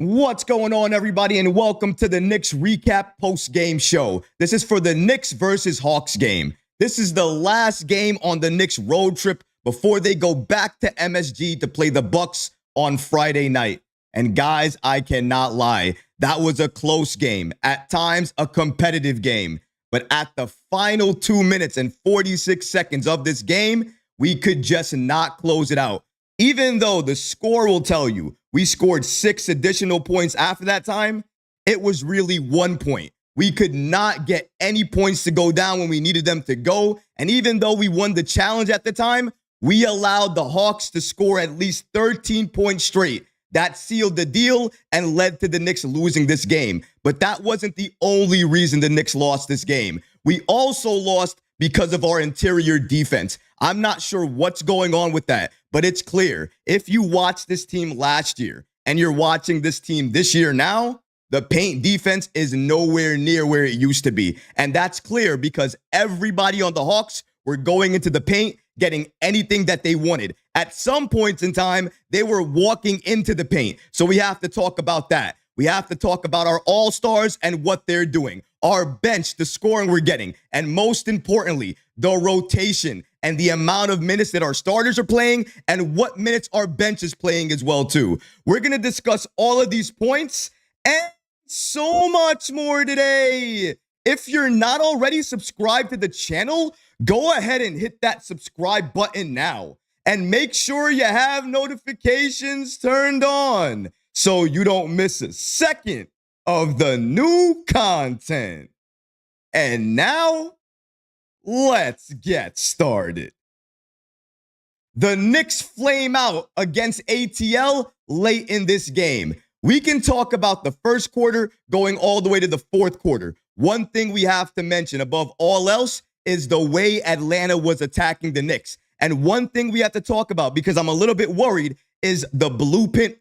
What's going on, everybody, and welcome to the Knicks Recap Post-Game Show. This is for the Knicks versus Hawks game. This is the last game on the Knicks road trip before they go back to MSG to play the Bucks on Friday night. And guys, I cannot lie, that was a close game. At times, a competitive game. But at the final 2 minutes and 46 seconds of this game, we could just not close it out. Even though the score will tell you we scored 6 additional points after that time, it was really 1 point. We could not get any points to go down when we needed them to go. And even though we won the challenge at the time, we allowed the Hawks to score at least 13 points straight. That sealed the deal and led to the Knicks losing this game. But that wasn't the only reason the Knicks lost this game. We also lost because of our interior defense. I'm not sure what's going on with that, but it's clear. If you watched this team last year and you're watching this team this year now, the paint defense is nowhere near where it used to be. And that's clear because everybody on the Hawks were going into the paint, getting anything that they wanted. At some points in time, they were walking into the paint. So we have to talk about that. We have to talk about our all-stars and what they're doing, our bench, the scoring we're getting, and most importantly, the rotation and the amount of minutes that our starters are playing and what minutes our bench is playing as well, too. We're going to discuss all of these points and so much more today. If you're not already subscribed to the channel, go ahead and hit that subscribe button now and make sure you have notifications turned on so you don't miss a second of the new content. And now, let's get started. The Knicks flame out against ATL late in this game. We can talk about the first quarter going all the way to the fourth quarter. One thing we have to mention above all else is the way Atlanta was attacking the Knicks. And one thing we have to talk about, because I'm a little bit worried, is the blueprint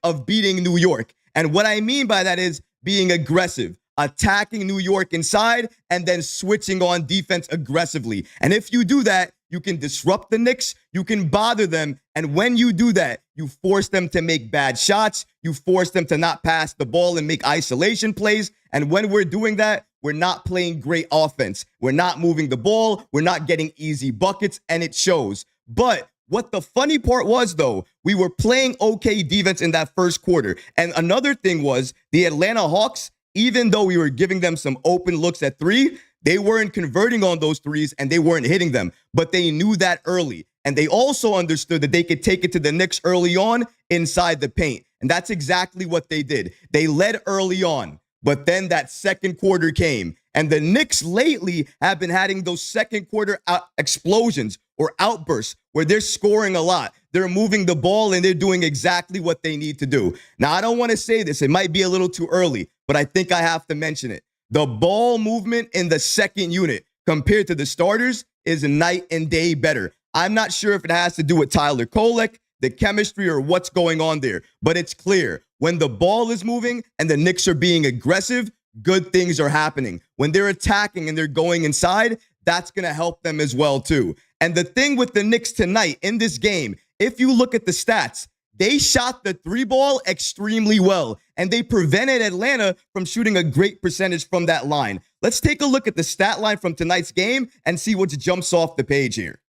of beating New York. And what I mean by that is being aggressive, attacking New York inside, and then switching on defense aggressively. And if you do that, you can disrupt the Knicks, you can bother them, and when you do that, you force them to make bad shots, you force them to not pass the ball and make isolation plays, and when we're doing that, we're not playing great offense. We're not moving the ball, we're not getting easy buckets, and it shows. But what the funny part was, though, we were playing okay defense in that first quarter, and another thing was the Atlanta Hawks, even though we were giving them some open looks at three, they weren't converting on those threes and they weren't hitting them. But they knew that early. And they also understood that they could take it to the Knicks early on inside the paint. And that's exactly what they did. They led early on. But then that second quarter came. And the Knicks lately have been having those second quarter explosions or outbursts where they're scoring a lot. They're moving the ball and they're doing exactly what they need to do. Now, I don't want to say this. It might be a little too early, but I think I have to mention it. The ball movement in the second unit compared to the starters is night and day better. I'm not sure if it has to do with Tyler Kolek, the chemistry, or what's going on there, but it's clear. When the ball is moving and the Knicks are being aggressive, good things are happening. When they're attacking and they're going inside, that's going to help them as well, too. And the thing with the Knicks tonight in this game, if you look at the stats, they shot the three ball extremely well, and they prevented Atlanta from shooting a great percentage from that line. Let's take a look at the stat line from tonight's game and see what jumps off the page here.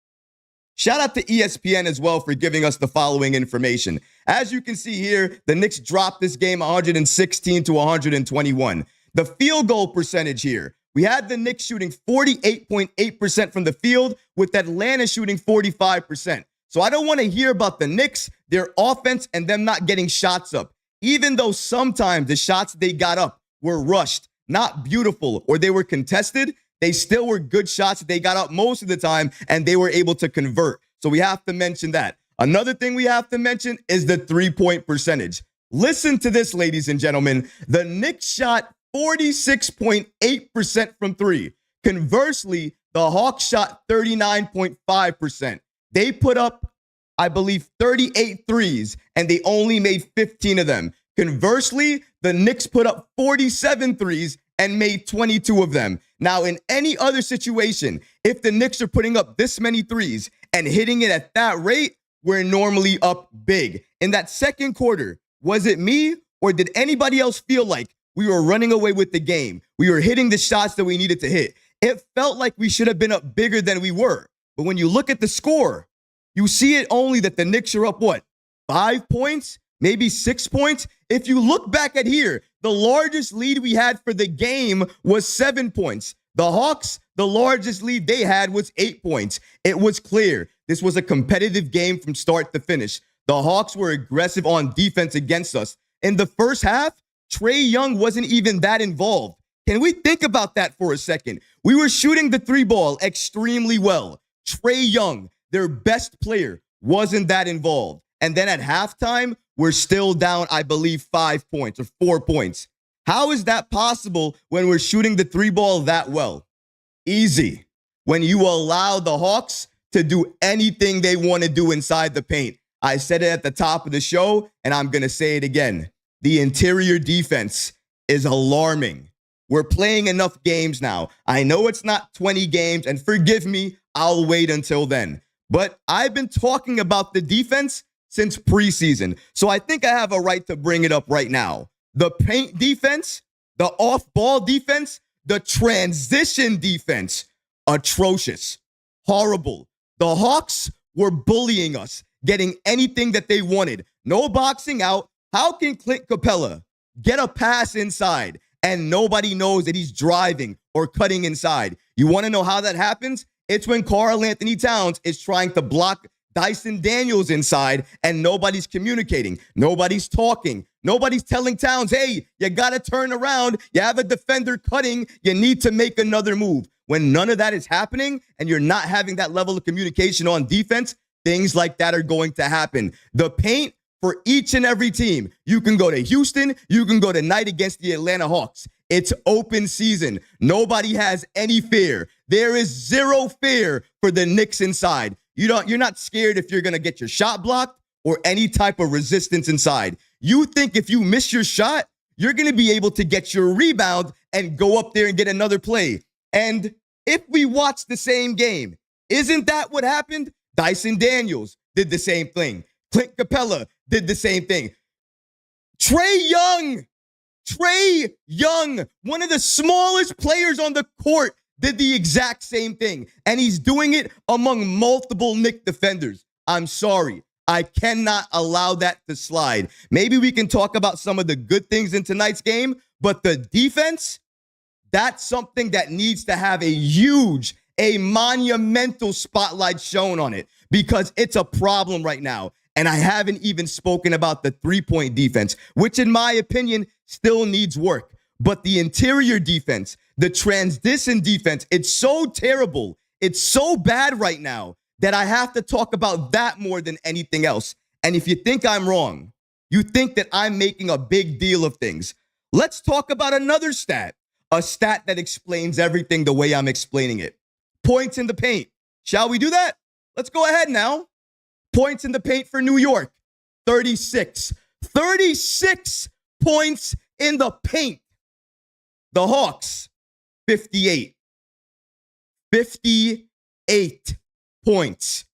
Shout out to ESPN as well for giving us the following information. As you can see here, the Knicks dropped this game 116 to 121. The field goal percentage here, we had the Knicks shooting 48.8% from the field, with Atlanta shooting 45%. So I don't want to hear about the Knicks, their offense, and them not getting shots up. Even though sometimes the shots they got up were rushed, not beautiful, or they were contested, they still were good shots that they got up most of the time, and they were able to convert. So we have to mention that. Another thing we have to mention is the three-point percentage. Listen to this, ladies and gentlemen. The Knicks shot 46.8% from three. Conversely, the Hawks shot 39.5%. They put up, I believe, 38 threes, and they only made 15 of them. Conversely, the Knicks put up 47 threes and made 22 of them. Now, in any other situation, if the Knicks are putting up this many threes and hitting it at that rate, we're normally up big. In that second quarter, Was it me, or did anybody else feel like we were running away with the game? We were hitting the shots that we needed to hit. It felt like we should have been up bigger than we were. But when you look at the score, you see it only that the Knicks are up, what, 5 points? Maybe 6 points? If you look back at here, the largest lead we had for the game was 7 points. The Hawks, the largest lead they had was 8 points. It was clear this was a competitive game from start to finish. The Hawks were aggressive on defense against us. In the first half, Trae Young wasn't even that involved. Can we think about that for a second? We were shooting the 3 ball extremely well. Trae Young, their best player, wasn't that involved. And then at halftime, we're still down, I believe, 5 points or 4 points. How is that possible when we're shooting the 3 ball that well? Easy. When you allow the Hawks to do anything they want to do inside the paint. I said it at the top of the show, and I'm going to say it again. The interior defense is alarming. We're playing enough games now. I know it's not 20 games, and forgive me, I'll wait until then. But I've been talking about the defense since preseason, so I think I have a right to bring it up right now. The paint defense, the off-ball defense, the transition defense, atrocious, horrible. The Hawks were bullying us, getting anything that they wanted. No boxing out. How can Clint Capella get a pass inside and nobody knows that he's driving or cutting inside? You want to know how that happens? It's when Karl-Anthony Towns is trying to block Dyson Daniels inside and nobody's communicating. Nobody's talking. Nobody's telling Towns, hey, you got to turn around. You have a defender cutting. You need to make another move. When none of that is happening and you're not having that level of communication on defense, things like that are going to happen. The paint for each and every team. You can go to Houston. You can go tonight against the Atlanta Hawks. It's open season. Nobody has any fear. There is zero fear for the Knicks inside. You're not scared if you're going to get your shot blocked or any type of resistance inside. You think if you miss your shot, you're going to be able to get your rebound and go up there and get another play. And if we watch the same game, isn't that what happened? Dyson Daniels did the same thing. Clint Capella did the same thing. Trae Young, one of the smallest players on the court, did the exact same thing. And he's doing it among multiple Knicks defenders. I'm sorry. I cannot allow that to slide. Maybe we can talk about some of the good things in tonight's game, but the defense, that's something that needs to have a monumental spotlight shown on it because it's a problem right now. And I haven't even spoken about the three-point defense, which in my opinion still needs work. But the interior defense, the transition defense, it's so terrible. It's so bad right now that I have to talk about that more than anything else. And if you think I'm wrong, you think that I'm making a big deal of things, let's talk about another stat, a stat that explains everything the way I'm explaining it. Points in the paint. Shall we do that? Let's go ahead now. Points in the paint for New York, 36. 36 points in the paint. The Hawks, 58. 58 points.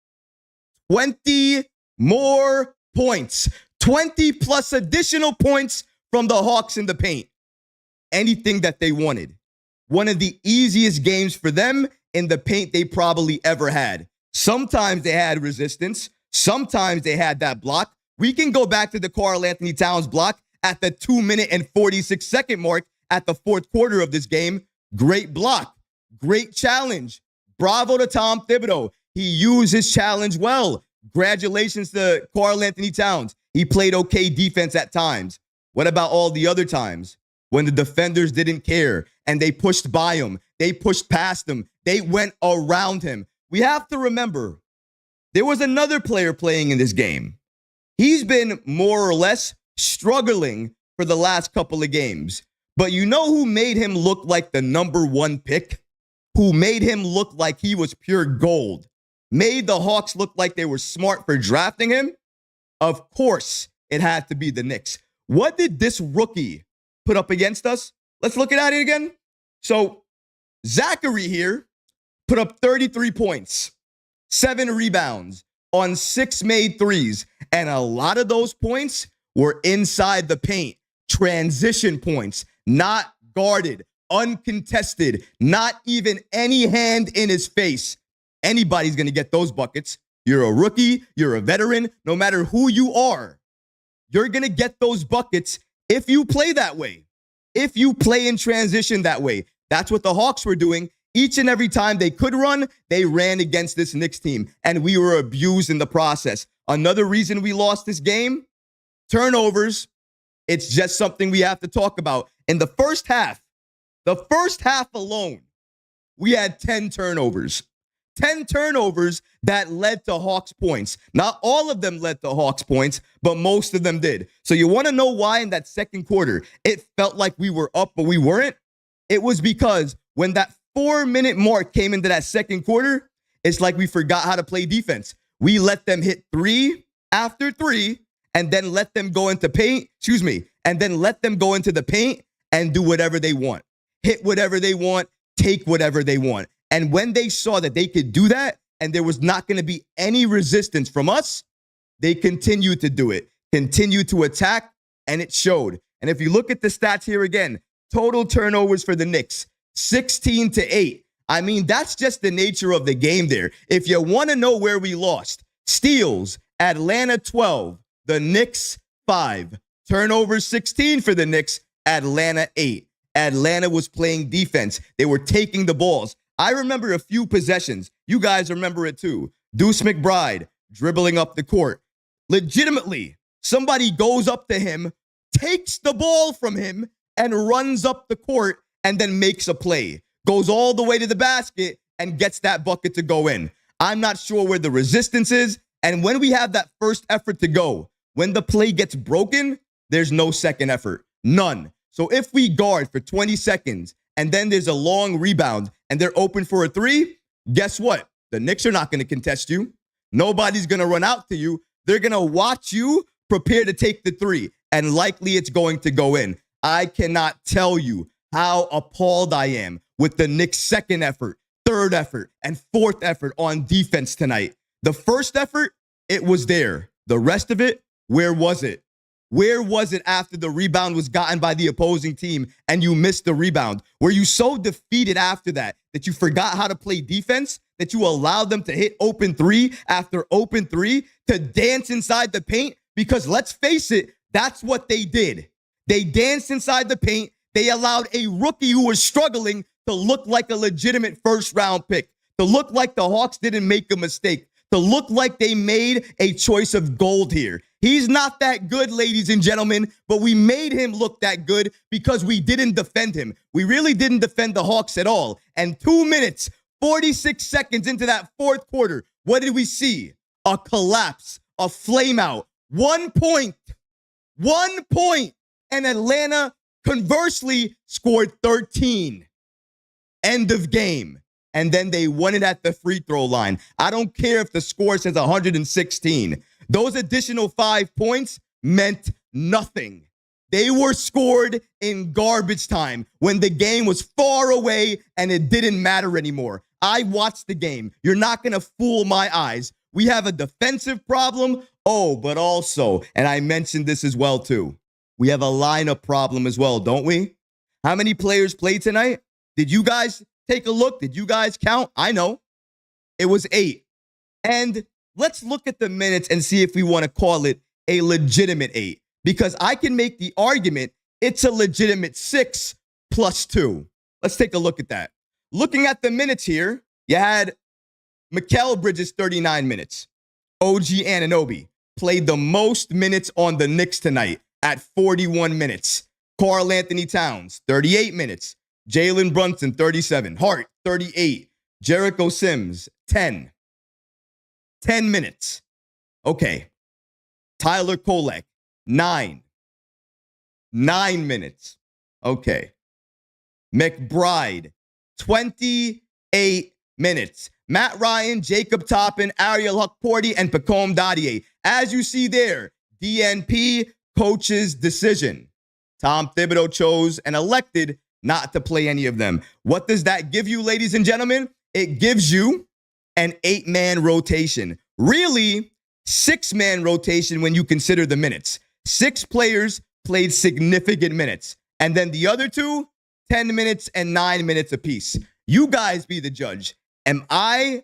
20 more points. 20 plus additional points from the Hawks in the paint. Anything that they wanted. One of the easiest games for them in the paint they probably ever had. Sometimes they had resistance. Sometimes they had that block. We can go back to the Karl-Anthony Towns block at the 2-minute and 46-second mark at the fourth quarter of this game. Great block. Great challenge. Bravo to Tom Thibodeau. He used his challenge well. Congratulations to Karl-Anthony Towns. He played okay defense at times. What about all the other times when the defenders didn't care and they pushed by him? They pushed past him. They went around him. We have to remember, there was another player playing in this game. He's been more or less struggling for the last couple of games. But you know who made him look like the number one pick? Who made him look like he was pure gold? Made the Hawks look like they were smart for drafting him? Of course, it had to be the Knicks. What did this rookie put up against us? Let's look at it again. So, Zachary here put up 33 points, 7 rebounds on 6 made threes. And a lot of those points were inside the paint, transition points, not guarded, uncontested, not even any hand in his face. Anybody's going to get those buckets. You're a rookie, you're a veteran, no matter who you are, you're going to get those buckets if you play that way. If you play in transition that way. That's what the Hawks were doing. Each and every time they could run, they ran against this Knicks team, and we were abused in the process. Another reason we lost this game, turnovers. It's just something we have to talk about. In the first half alone, we had 10 turnovers. 10 turnovers that led to Hawks points. Not all of them led to Hawks points, but most of them did. So you want to know why in that second quarter it felt like we were up, but we weren't? It was because when that 4-minute mark came into that second quarter, it's like we forgot how to play defense. We let them hit 3 after 3 and then let them go into paint, and then let them go into the paint and do whatever they want. Hit whatever they want, take whatever they want. And when they saw that they could do that and there was not going to be any resistance from us, they continued to do it, continued to attack, and it showed. And if you look at the stats here again, total turnovers for the Knicks, 16-8. I mean, that's just the nature of the game there. If you want to know where we lost, steals, Atlanta 12, the Knicks 5. Turnovers 16 for the Knicks, Atlanta 8. Atlanta was playing defense. They were taking the balls. I remember a few possessions. You guys remember it too. Deuce McBride dribbling up the court. Legitimately, somebody goes up to him, takes the ball from him, and runs up the court and then makes a play. Goes all the way to the basket and gets that bucket to go in. I'm not sure where the resistance is. And when we have that first effort to go, when the play gets broken, there's no second effort. None. So if we guard for 20 seconds and then there's a long rebound and they're open for a 3, guess what? The Knicks are not going to contest you. Nobody's going to run out to you. They're going to watch you prepare to take the 3, and likely it's going to go in. I cannot tell you how appalled I am with the Knicks' second effort, third effort, and fourth effort on defense tonight. The first effort, it was there. The rest of it, where was it? Where was it after the rebound was gotten by the opposing team and you missed the rebound? Were you so defeated after that that you forgot how to play defense, that you allowed them to hit open 3 after open 3 to dance inside the paint? Because let's face it, that's what they did. They danced inside the paint. They allowed a rookie who was struggling to look like a legitimate first-round pick, to look like the Hawks didn't make a mistake, to look like they made a choice of gold here. He's not that good, ladies and gentlemen, but we made him look that good because we didn't defend him. We really didn't defend the Hawks at all. And 2 minutes, 46 seconds into that fourth quarter, what did we see? A collapse, a flame out. 1 point. 1 point. And Atlanta, conversely, scored 13. End of game. And then they won it at the free throw line. I don't care if the score says 116. Those additional 5 points meant nothing. They were scored in garbage time when the game was far away and it didn't matter anymore. I watched the game. You're not going to fool my eyes. We have a defensive problem. Oh, but also, and I mentioned this as well too, we have a lineup problem as well, don't we? How many players played tonight? Did you guys take a look? Did you guys count? I know. It was 8. And let's look at the minutes and see if we want to call it a legitimate 8. Because I can make the argument it's a legitimate 6 plus 2. Let's take a look at that. Looking at the minutes here, you had Mikal Bridges, 39 minutes. OG Anunoby played the most minutes on the Knicks tonight at 41 minutes. Karl-Anthony Towns, 38 minutes. Jalen Brunson, 37. Hart, 38. Jericho Sims, 10. 10 minutes. Okay. Tyler Kolek, 9. 9 minutes. Okay. McBride, 28 minutes. Matt Ryan, Jacob Toppin, Ariel Hukporti, and Pacome Dadier. As you see there, DNP, coach's decision. Tom Thibodeau chose and elected not to play any of them. What does that give you, ladies and gentlemen? It gives you an 8-man rotation. Really, 6-man rotation when you consider the minutes. 6 players played significant minutes. And then the other 2, 10 minutes and 9 minutes apiece. You guys be the judge. Am I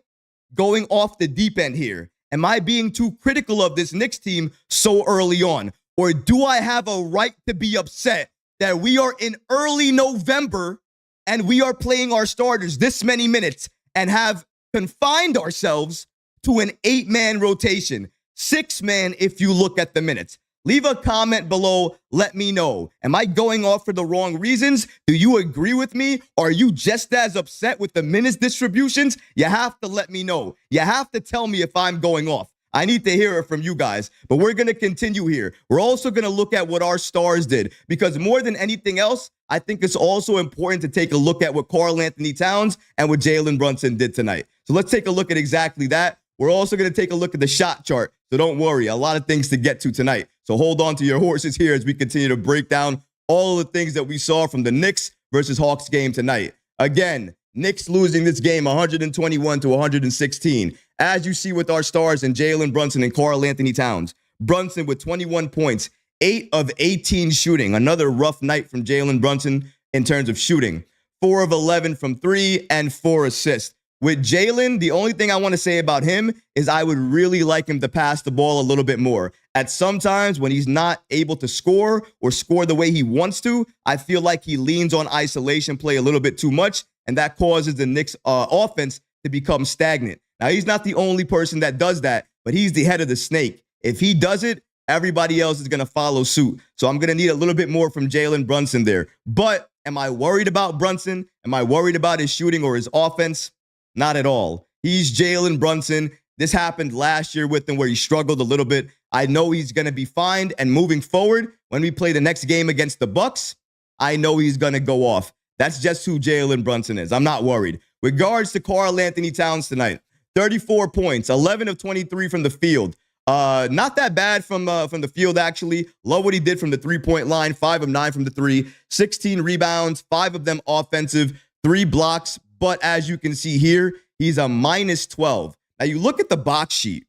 going off the deep end here? Am I being too critical of this Knicks team so early on? Or do I have a right to be upset that we are in early November and we are playing our starters this many minutes and have confined ourselves to an 8-man rotation, 6-man if you look at the minutes? Leave a comment below. Let me know. Am I going off for the wrong reasons? Do you agree with me? Are you just as upset with the minutes distributions? You have to let me know. You have to tell me if I'm going off. I need to hear it from you guys. But we're going to continue here. We're also going to look at what our stars did, because more than anything else, I think it's also important to take a look at what Karl-Anthony Towns and what Jalen Brunson did tonight. So let's take a look at exactly that. We're also going to take a look at the shot chart. So don't worry, a lot of things to get to tonight. So hold on to your horses here as we continue to break down all of the things that we saw from the Knicks versus Hawks game tonight. Again, Knicks losing this game 121 to 116. As you see with our stars in Jalen Brunson and Karl-Anthony Towns. Brunson with 21 points, 8 of 18 shooting. Another rough night from Jalen Brunson in terms of shooting. 4 of 11 from 3 and 4 assists. With Jalen, the only thing I want to say about him is I would really like him to pass the ball a little bit more. At some times when he's not able to score or score the way he wants to, I feel like he leans on isolation play a little bit too much, and that causes the Knicks offense to become stagnant. Now, he's not the only person that does that, but he's the head of the snake. If he does it, everybody else is going to follow suit. So I'm going to need a little bit more from Jalen Brunson there. But am I worried about Brunson? Am I worried about his shooting or his offense? Not at all. He's Jalen Brunson. This happened last year with him where he struggled a little bit. I know he's going to be fine. And moving forward, when we play the next game against the Bucks, I know he's going to go off. That's just who Jalen Brunson is. I'm not worried. With regards to Karl-Anthony Towns tonight, 34 points, 11 of 23 from the field. Not that bad from the field, actually. Love what he did from the three-point line, 5 of 9 from the 3, 16 rebounds, 5 of them offensive, 3 blocks. But as you can see here, he's a minus 12. Now, you look at the box sheet.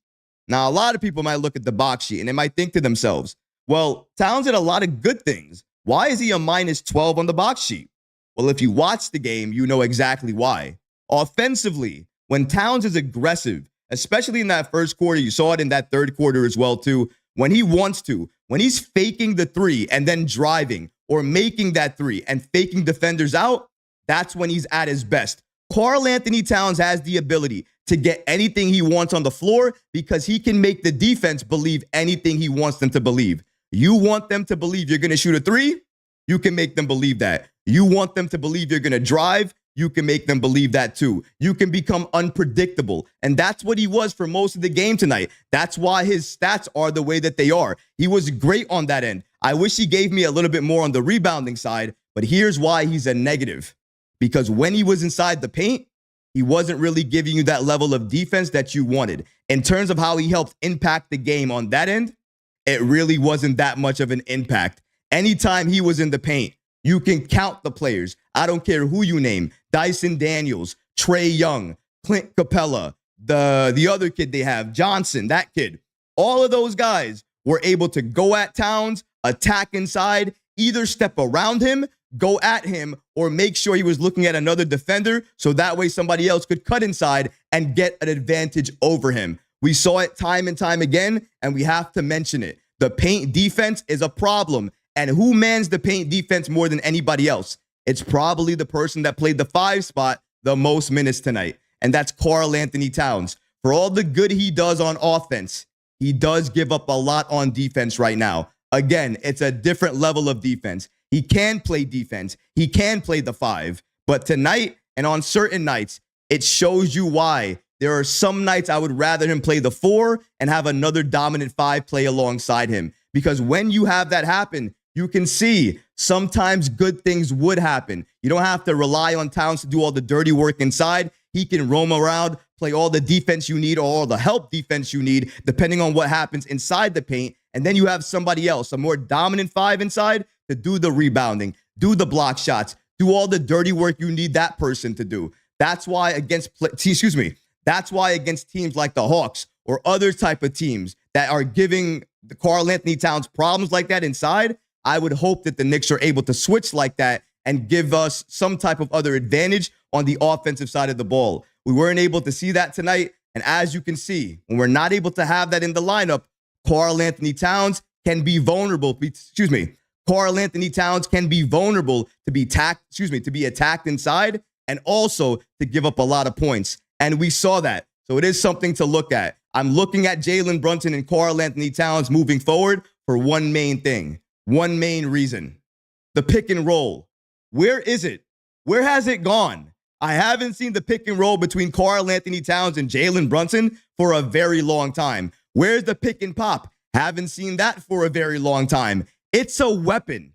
Now, a lot of people might look at the box sheet and they might think to themselves, well, Towns did a lot of good things. Why is he a minus 12 on the box sheet? Well, if you watch the game, you know exactly why. Offensively, when Towns is aggressive, especially in that first quarter, you saw it in that third quarter as well, too, when he wants to, when he's faking the 3 and then driving or making that 3 and faking defenders out, that's when he's at his best. Karl-Anthony Towns has the ability to get anything he wants on the floor because he can make the defense believe anything he wants them to believe. You want them to believe you're going to shoot a 3? You can make them believe that. You want them to believe you're going to drive? You can make them believe that too. You can become unpredictable. And that's what he was for most of the game tonight. That's why his stats are the way that they are. He was great on that end. I wish he gave me a little bit more on the rebounding side, but here's why he's a negative. Because when he was inside the paint, he wasn't really giving you that level of defense that you wanted. In terms of how he helped impact the game on that end, it really wasn't that much of an impact. Anytime he was in the paint, you can count the players. I don't care who you name. Dyson Daniels, Trae Young, Clint Capella, the other kid they have, Johnson, that kid. All of those guys were able to go at Towns, attack inside, either step around him, go at him, or make sure he was looking at another defender so that way somebody else could cut inside and get an advantage over him. We saw it time and time again, and we have to mention it. The paint defense is a problem. And who mans the paint defense more than anybody else? It's probably the person that played the 5 spot the most minutes tonight, and that's Karl-Anthony Towns. For all the good he does on offense, he does give up a lot on defense right now. Again, it's a different level of defense. He can play defense. He can play the 5. But tonight and on certain nights, it shows you why. There are some nights I would rather him play the 4 and have another dominant 5 play alongside him. Because when you have that happen, you can see sometimes good things would happen. You don't have to rely on Towns to do all the dirty work inside. He can roam around, play all the defense you need or all the help defense you need, depending on what happens inside the paint. And then you have somebody else, a more dominant 5 inside, to do the rebounding, do the block shots, do all the dirty work you need that person to do. That's why against teams like the Hawks or other type of teams that are giving the Karl-Anthony Towns problems like that inside, I would hope that the Knicks are able to switch like that and give us some type of other advantage on the offensive side of the ball. We weren't able to see that tonight. And as you can see, when we're not able to have that in the lineup, Karl-Anthony Towns can be vulnerable. Karl-Anthony Towns can be vulnerable to be attacked inside and also to give up a lot of points. And we saw that. So it is something to look at. I'm looking at Jalen Brunson and Karl-Anthony Towns moving forward for one main thing, one main reason. The pick and roll. Where is it? Where has it gone? I haven't seen the pick and roll between Karl-Anthony Towns and Jalen Brunson for a very long time. Where's the pick and pop? Haven't seen that for a very long time. It's a weapon.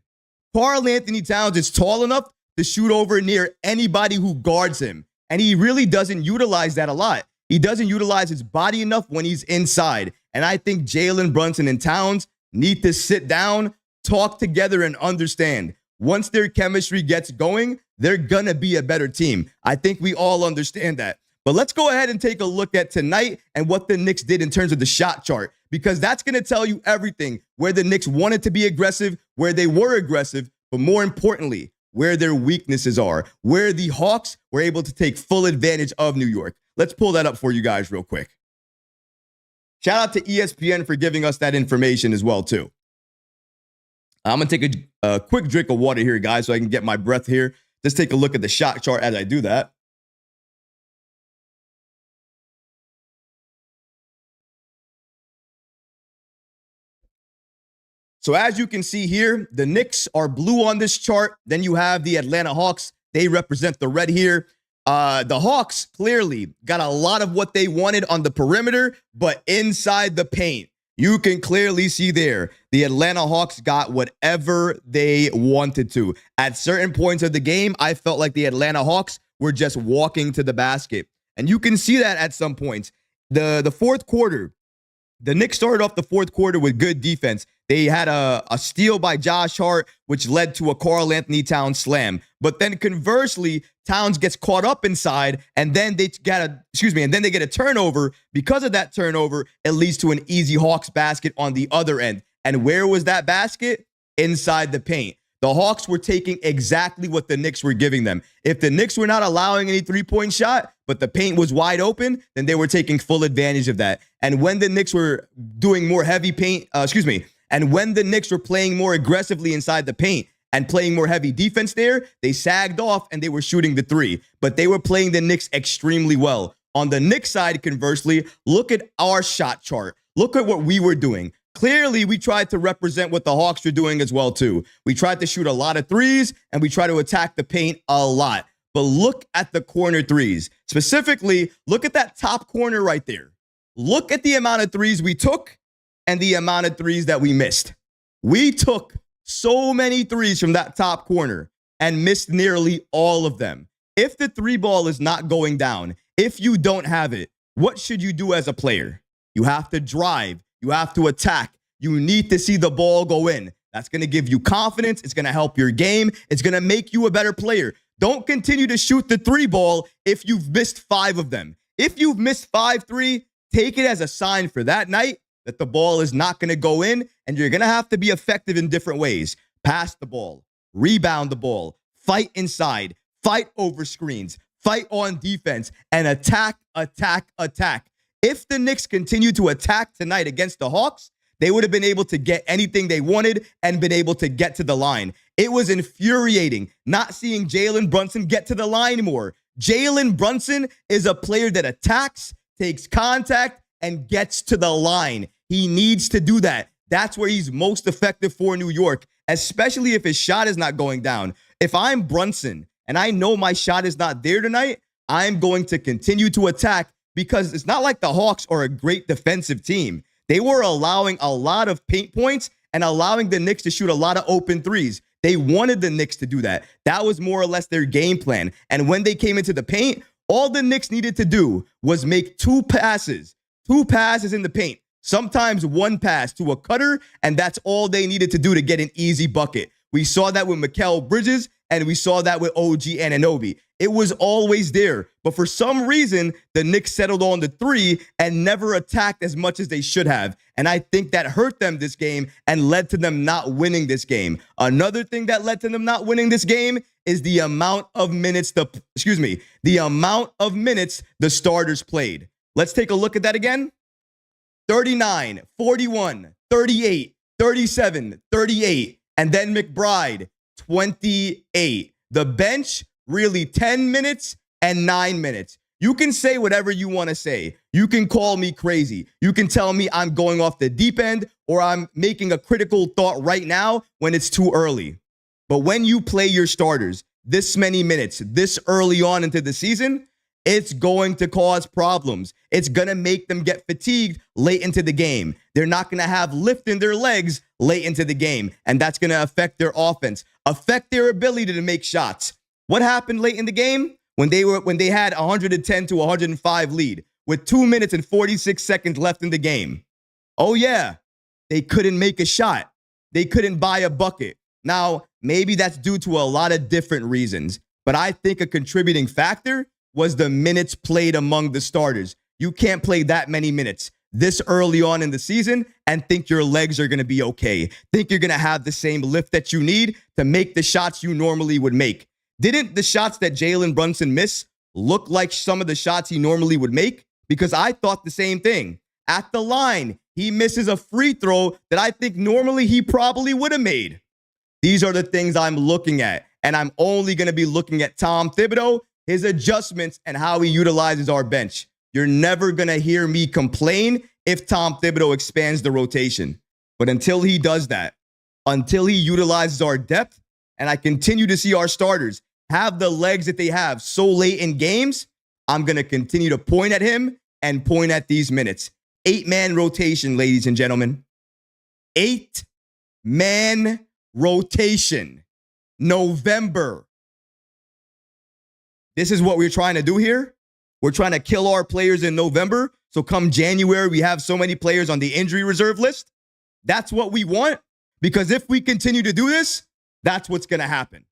Karl-Anthony Towns is tall enough to shoot over near anybody who guards him. And he really doesn't utilize that a lot. He doesn't utilize his body enough when he's inside. And I think Jalen Brunson and Towns need to sit down, talk together, and understand. Once their chemistry gets going, they're going to be a better team. I think we all understand that. But let's go ahead and take a look at tonight and what the Knicks did in terms of the shot chart, because that's going to tell you everything, where the Knicks wanted to be aggressive, where they were aggressive, but more importantly, where their weaknesses are, where the Hawks were able to take full advantage of New York. Let's pull that up for you guys real quick. Shout out to ESPN for giving us that information as well, too. I'm going to take a quick drink of water here, guys, so I can get my breath here. Let's take a look at the shot chart as I do that. So as you can see here, the Knicks are blue on this chart. Then you have the Atlanta Hawks. They represent the red here. The Hawks clearly got a lot of what they wanted on the perimeter, but inside the paint, you can clearly see there, the Atlanta Hawks got whatever they wanted to. At certain points of the game, I felt like the Atlanta Hawks were just walking to the basket. And you can see that at some points. The fourth quarter, the Knicks started off the fourth quarter with good defense. They had a steal by Josh Hart, which led to a Karl-Anthony Towns slam. But then conversely, Towns gets caught up inside, and then they get a turnover. Because of that turnover, it leads to an easy Hawks basket on the other end. And where was that basket? Inside the paint. The Hawks were taking exactly what the Knicks were giving them. If the Knicks were not allowing any three-point shot, but the paint was wide open, then they were taking full advantage of that. And when the Knicks were doing more heavy paint, and when the Knicks were playing more aggressively inside the paint and playing more heavy defense there, they sagged off and they were shooting the three. But they were playing the Knicks extremely well. On the Knicks side, conversely, look at our shot chart. Look at what we were doing. Clearly, we tried to represent what the Hawks were doing as well, too. We tried to shoot a lot of threes, and we tried to attack the paint a lot. But look at the corner threes. Specifically, look at that top corner right there. Look at the amount of threes we took and the amount of threes that we missed. We took so many threes from that top corner and missed nearly all of them. If the three ball is not going down, if you don't have it, what should you do as a player? You have to drive. You have to attack. You need to see the ball go in. That's going to give you confidence. It's going to help your game. It's going to make you a better player. Don't continue to shoot the three ball if you've missed 5 of them. If you've missed 5-3, take it as a sign for that night that the ball is not going to go in, and you're going to have to be effective in different ways. Pass the ball, rebound the ball, fight inside, fight over screens, fight on defense, and attack, attack, attack. If the Knicks continue to attack tonight against the Hawks, they would have been able to get anything they wanted and been able to get to the line. It was infuriating not seeing Jalen Brunson get to the line more. Jalen Brunson is a player that attacks, takes contact, and gets to the line. He needs to do that. That's where he's most effective for New York, especially if his shot is not going down. If I'm Brunson and I know my shot is not there tonight, I'm going to continue to attack, because it's not like the Hawks are a great defensive team. They were allowing a lot of paint points and allowing the Knicks to shoot a lot of open threes. They wanted the Knicks to do that. That was more or less their game plan. And when they came into the paint, all the Knicks needed to do was make 2 passes in the paint. Sometimes 1 pass to a cutter, and that's all they needed to do to get an easy bucket. We saw that with Mikal Bridges, and we saw that with OG Anunoby. It was always there. But for some reason, the Knicks settled on the 3 and never attacked as much as they should have. And I think that hurt them this game and led to them not winning this game. Another thing that led to them not winning this game is the amount of minutes the starters played. Let's take a look at that again. 39, 41, 38, 37, 38, and then McBride, 28. The bench, really 10 minutes and 9 minutes. You can say whatever you want to say. You can call me crazy. You can tell me I'm going off the deep end or I'm making a critical thought right now when it's too early. But when you play your starters this many minutes, this early on into the season, it's going to cause problems. It's going to make them get fatigued late into the game. They're not going to have lift in their legs late into the game, and that's going to affect their offense, affect their ability to make shots. What happened late in the game when they had 110 to 105 lead with 2 minutes and 46 seconds left in the game? Oh yeah, they couldn't make a shot. They couldn't buy a bucket. Now, maybe that's due to a lot of different reasons, but I think a contributing factor was the minutes played among the starters. You can't play that many minutes this early on in the season and think your legs are going to be okay. Think you're going to have the same lift that you need to make the shots you normally would make. Didn't the shots that Jalen Brunson missed look like some of the shots he normally would make? Because I thought the same thing. At the line, he misses a free throw that I think normally he probably would have made. These are the things I'm looking at, and I'm only going to be looking at Tom Thibodeau, his adjustments, and how he utilizes our bench. You're never going to hear me complain if Tom Thibodeau expands the rotation. But until he does that, until he utilizes our depth, and I continue to see our starters have the legs that they have so late in games, I'm going to continue to point at him and point at these minutes. 8-man rotation, ladies and gentlemen. 8-man rotation. November. This is what we're trying to do here. We're trying to kill our players in November. So come January, we have so many players on the injury reserve list. That's what we want. Because if we continue to do this, that's what's going to happen.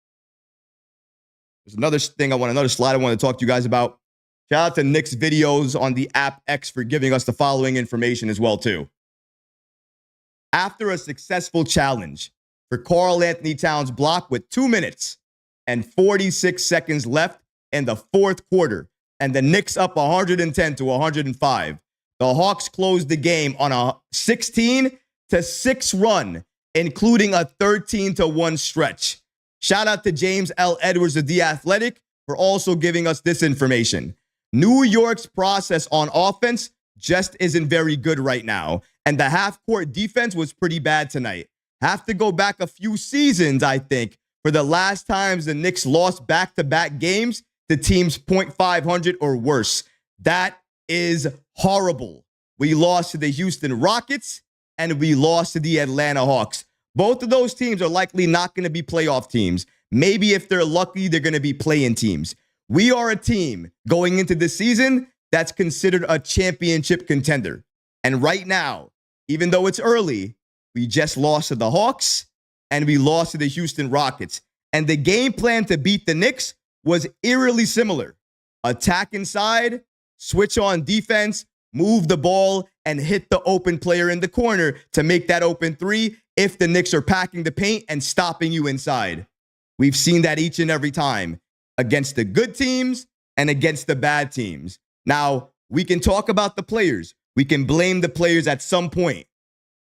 There's another slide I want to talk to you guys about. Shout out to Knicks videos on the app X for giving us the following information as well, too. After a successful challenge for Karl-Anthony Towns' block with 2 minutes and 46 seconds left in the fourth quarter, and the Knicks up 110 to 105, the Hawks closed the game on a 16-6 run, including a 13-1 stretch. Shout out to James L. Edwards of The Athletic for also giving us this information. New York's process on offense just isn't very good right now, and the half-court defense was pretty bad tonight. Have to go back a few seasons, I think, for the last times the Knicks lost back-to-back games to teams .500 or worse. That is horrible. We lost to the Houston Rockets, and we lost to the Atlanta Hawks. Both of those teams are likely not going to be playoff teams. Maybe if they're lucky, they're going to be play-in teams. We are a team going into this season that's considered a championship contender. And right now, even though it's early, we just lost to the Hawks and we lost to the Houston Rockets. And the game plan to beat the Knicks was eerily similar. Attack inside, switch on defense, move the ball, and hit the open player in the corner to make that open three if the Knicks are packing the paint and stopping you inside. We've seen that each and every time against the good teams and against the bad teams. Now, we can talk about the players. We can blame the players at some point.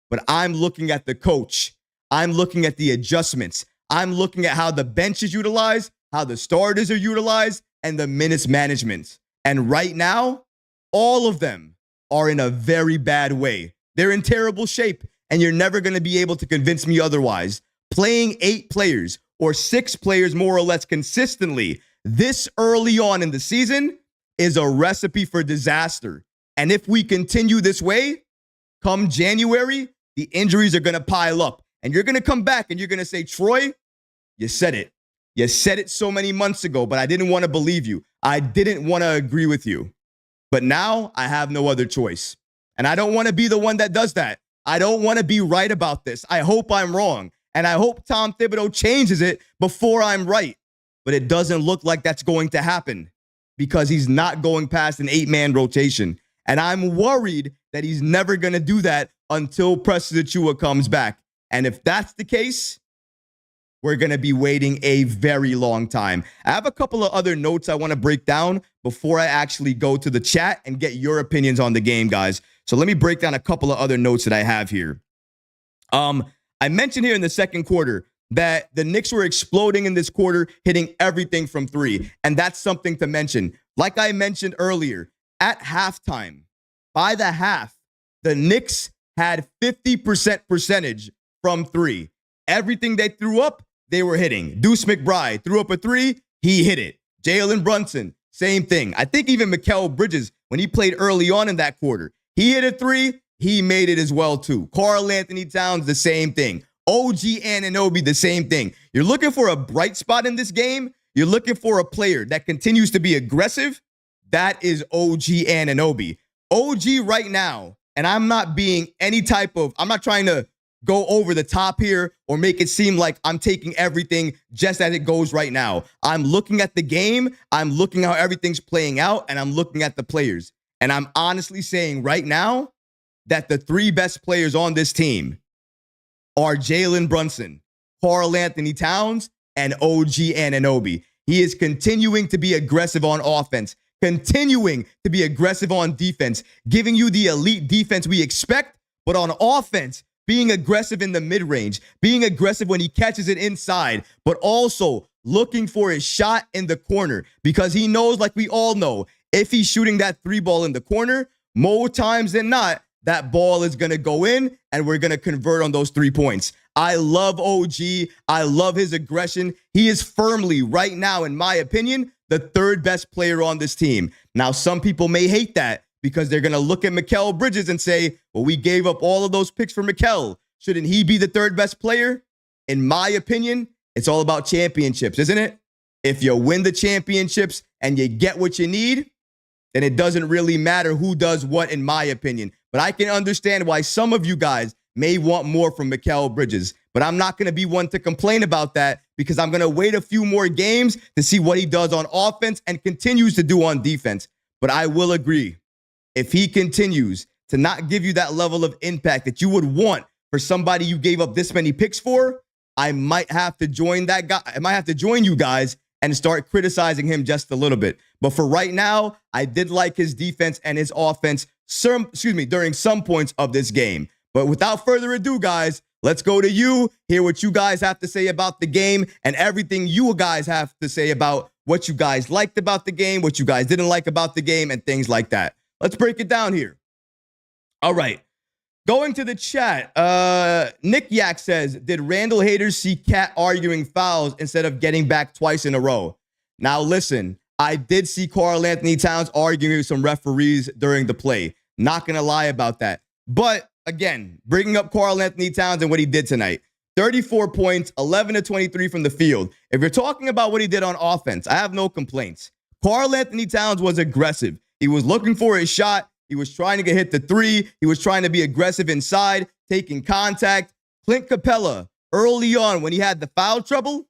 But I'm looking at the coach. I'm looking at the adjustments. I'm looking at how the bench is utilized, how the starters are utilized, and the minutes management. And right now, all of them are in a very bad way. They're in terrible shape, and you're never going to be able to convince me otherwise. Playing 8 players or 6 players more or less consistently this early on in the season is a recipe for disaster. And if we continue this way, come January, the injuries are going to pile up. And you're going to come back and you're going to say, Troy, you said it. You said it so many months ago, but I didn't want to believe you. I didn't want to agree with you. But now I have no other choice. And I don't want to be the one that does that. I don't want to be right about this. I hope I'm wrong. And I hope Tom Thibodeau changes it before I'm right. but it doesn't look like that's going to happen because he's not going past an 8-man rotation. And I'm worried that he's never going to do that until Preston Achiuwa comes back. And if that's the case, we're going to be waiting a very long time. I have a couple of other notes I want to break down before I actually go to the chat and get your opinions on the game, guys. So let me break down a couple of other notes that I have here. I mentioned here in the second quarter that the Knicks were exploding in this quarter, hitting everything from three. And that's something to mention. Like I mentioned earlier, at halftime, by the half, the Knicks had 50% percentage from three. Everything they threw up, they were hitting. Deuce McBride threw up a three, he hit it. Jalen Brunson, same thing. I think even Mikal Bridges, when he played early on in that quarter, he hit a three, he made it as well too. Karl-Anthony Towns, the same thing. OG Anunoby, the same thing. You're looking for a bright spot in this game. You're looking for a player that continues to be aggressive. That is OG Anunoby. OG right now, and I'm not being I'm not trying to go over the top here or make it seem like I'm taking everything just as it goes right now. I'm looking at the game, I'm looking how everything's playing out, and I'm looking at the players. And I'm honestly saying right now that the three best players on this team are Jalen Brunson, Karl-Anthony Towns, and OG Anunoby. He is continuing to be aggressive on offense, continuing to be aggressive on defense, giving you the elite defense we expect, but on offense, being aggressive in the mid-range, being aggressive when he catches it inside, but also looking for his shot in the corner because he knows, like we all know, if he's shooting that three ball in the corner, more times than not, that ball is going to go in and we're going to convert on those 3 points. I love OG. I love his aggression. He is firmly, right now, in my opinion, the third best player on this team. Now, some people may hate that because they're going to look at Mikal Bridges and say, well, we gave up all of those picks for Mikal. Shouldn't he be the third best player? In my opinion, it's all about championships, isn't it? If you win the championships and you get what you need, then it doesn't really matter who does what, in my opinion. But I can understand why some of you guys may want more from Mikal Bridges. But I'm not going to be one to complain about that because I'm going to wait a few more games to see what he does on offense and continues to do on defense. But I will agree, if he continues to not give you that level of impact that you would want for somebody you gave up this many picks for, I might have to join that guy. I might have to join you guys and start criticizing him just a little bit. But for right now, I did like his defense and his offense during some points of this game. But without further ado, guys, let's go to you, hear what you guys have to say about the game and everything you guys have to say about what you guys liked about the game, what you guys didn't like about the game, and things like that. Let's break it down here. All right. Going to the chat, Nick Yak says, did Randall haters see Cat arguing fouls instead of getting back twice in a row? Now, listen, I did see Karl-Anthony Towns arguing with some referees during the play. Not going to lie about that. But, again, bringing up Karl-Anthony Towns and what he did tonight. 34 points, 11 to 23 from the field. If you're talking about what he did on offense, I have no complaints. Karl-Anthony Towns was aggressive. He was looking for his shot. He was trying to hit the three. He was trying to be aggressive inside, taking contact. Clint Capella, early on when he had the foul trouble,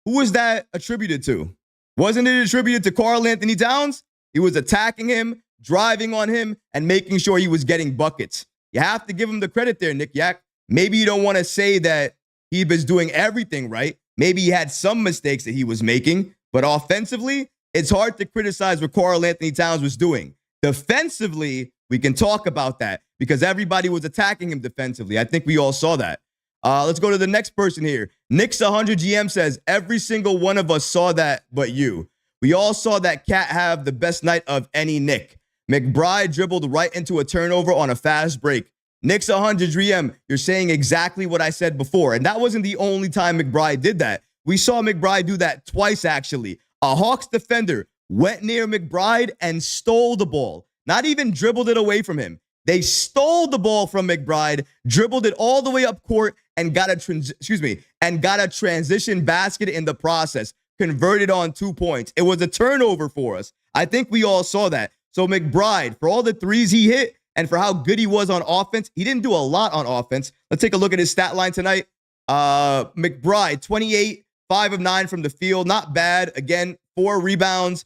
who was that attributed to? Wasn't it attributed to Karl-Anthony Towns? He was attacking him, driving on him, and making sure he was getting buckets. You have to give him the credit there, Nick Yak. Maybe you don't want to say that he was doing everything right. Maybe he had some mistakes that he was making, but offensively, it's hard to criticize what Karl-Anthony Towns was doing. Defensively, we can talk about that because everybody was attacking him defensively. I think we all saw that. Let's go to the next person here. Knicks 100 GM says, every single one of us saw that but you. We all saw that Cat have the best night of any Knick. McBride dribbled right into a turnover on a fast break. Knicks 100 GM, you're saying exactly what I said before. And that wasn't the only time McBride did that. We saw McBride do that twice, actually. A Hawks defender went near McBride and stole the ball. Not even dribbled it away from him. They stole the ball from McBride, dribbled it all the way up court, and got a transition basket in the process. Converted on 2 points. It was a turnover for us. I think we all saw that. So McBride, for all the threes he hit and for how good he was on offense, he didn't do a lot on offense. Let's take a look at his stat line tonight. McBride, 28, 5 of 9 from the field. Not bad. Again, 4 rebounds,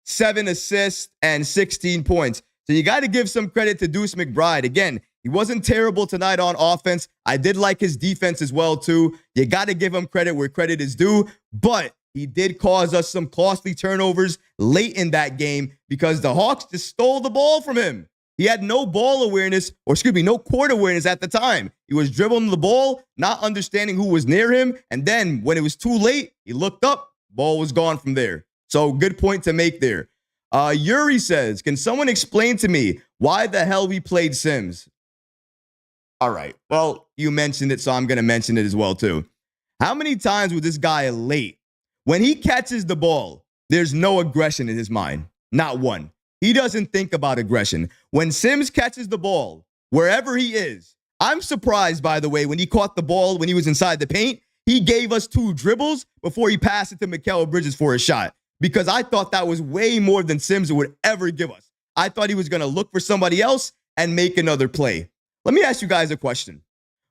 7 assists, and 16 points. So you got to give some credit to Deuce McBride. Again, he wasn't terrible tonight on offense. I did like his defense as well, too. You got to give him credit where credit is due. But he did cause us some costly turnovers late in that game because the Hawks just stole the ball from him. He had no ball awareness, no court awareness at the time. He was dribbling the ball, not understanding who was near him. And then when it was too late, he looked up, ball was gone from there. So good point to make there. Yuri says, can someone explain to me why the hell we played Sims? All right. Well, you mentioned it, so I'm going to mention it as well, too. How many times was this guy late? When he catches the ball, there's no aggression in his mind. Not one. He doesn't think about aggression. When Sims catches the ball, wherever he is, I'm surprised, by the way, when he caught the ball when he was inside the paint, he gave us 2 dribbles before he passed it to Mikal Bridges for a shot. Because I thought that was way more than Sims would ever give us. I thought he was going to look for somebody else and make another play. Let me ask you guys a question.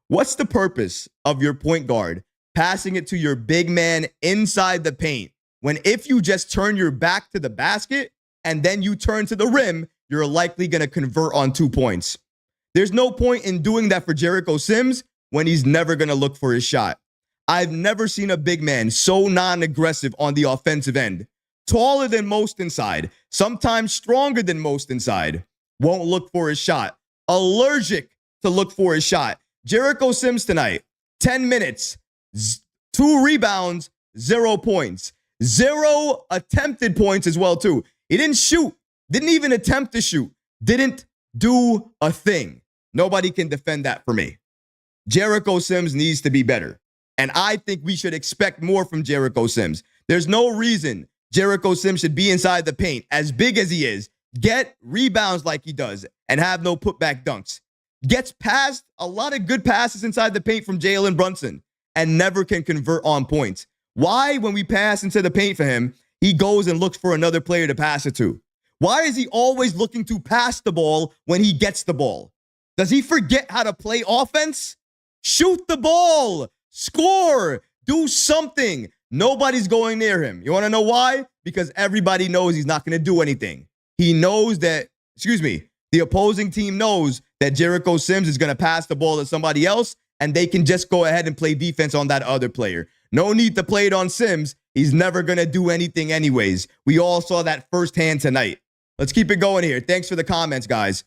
What's the purpose of your point guard passing it to your big man inside the paint when if you just turn your back to the basket and then you turn to the rim, you're likely going to convert on 2 points? There's no point in doing that for Jericho Sims when he's never going to look for his shot. I've never seen a big man so non-aggressive on the offensive end. Taller than most inside, sometimes stronger than most inside, won't look for his shot. Allergic to look for his shot. Jericho Sims tonight, 10 minutes, 2 rebounds, 0 points. 0 attempted points as well, too. He didn't shoot, didn't even attempt to shoot, didn't do a thing. Nobody can defend that for me. Jericho Sims needs to be better. And I think we should expect more from Jericho Sims. There's no reason Jericho Sims should be inside the paint, as big as he is, get rebounds like he does, and have no putback dunks. Gets past a lot of good passes inside the paint from Jalen Brunson, and never can convert on points. Why, when we pass into the paint for him, he goes and looks for another player to pass it to? Why is he always looking to pass the ball when he gets the ball? Does he forget how to play offense? Shoot the ball. Score. Do something. Nobody's going near him. You want to know why? Because everybody knows he's not going to do anything. He knows that, the opposing team knows that Jericho Sims is going to pass the ball to somebody else, and they can just go ahead and play defense on that other player. No need to play it on Sims. He's never going to do anything anyways. We all saw that firsthand tonight. Let's keep it going here. Thanks for the comments, guys.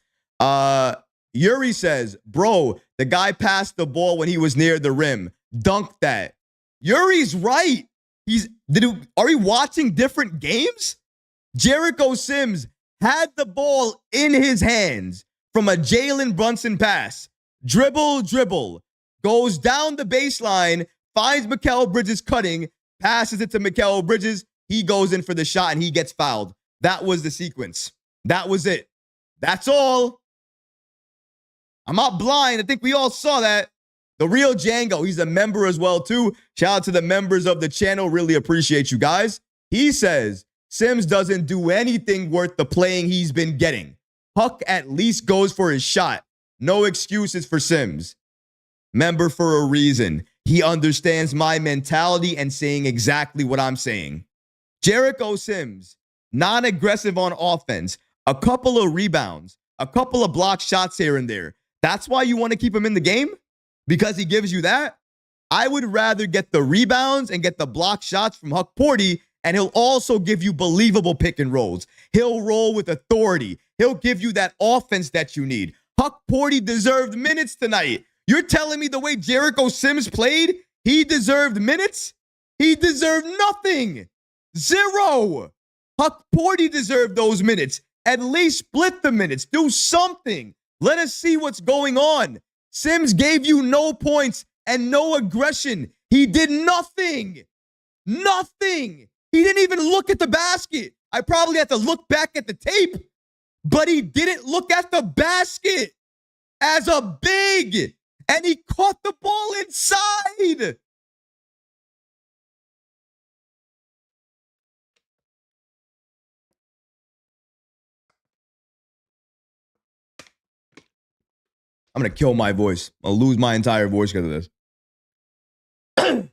Yuri says, bro, the guy passed the ball when he was near the rim. Dunk that. Yuri's right. Are we watching different games? Jericho Sims had the ball in his hands from a Jalen Brunson pass. Dribble, goes down the baseline, finds Mikal Bridges cutting, passes it to Mikal Bridges. He goes in for the shot and he gets fouled. That was the sequence. That was it. That's all. I'm not blind. I think we all saw that. The real Django, he's a member as well, too. Shout out to the members of the channel. Really appreciate you guys. He says, Sims doesn't do anything worth the playing he's been getting. Huck at least goes for his shot. No excuses for Sims. Member for a reason. He understands my mentality and saying exactly what I'm saying. Jericho Sims, non-aggressive on offense, a couple of rebounds, a couple of block shots here and there. That's why you want to keep him in the game? Because he gives you that? I would rather get the rebounds and get the block shots from Huck Porty, and he'll also give you believable pick and rolls. He'll roll with authority. He'll give you that offense that you need. Huck Porty deserved minutes tonight. You're telling me the way Jericho Sims played, he deserved minutes? He deserved nothing. 0. Huck Porty deserved those minutes. At least split the minutes. Do something. Let us see what's going on. Sims gave you no points and no aggression. He did nothing. Nothing. He didn't even look at the basket. I probably have to look back at the tape, but he didn't look at the basket as a big, and he caught the ball inside. I'm going to kill my voice. I'll lose my entire voice because of this.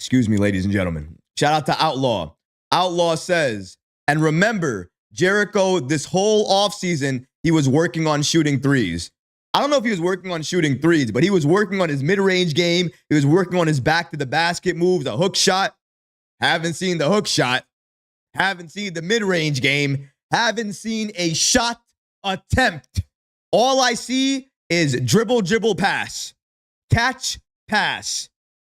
Excuse me, ladies and gentlemen. Shout out to Outlaw. Outlaw says, and remember, Jericho, this whole offseason, he was working on shooting threes. I don't know if he was working on shooting threes, but he was working on his mid-range game. He was working on his back-to-the-basket moves, the hook shot. Haven't seen the hook shot. Haven't seen the mid-range game. Haven't seen a shot attempt. All I see is dribble, dribble, pass. Catch, pass.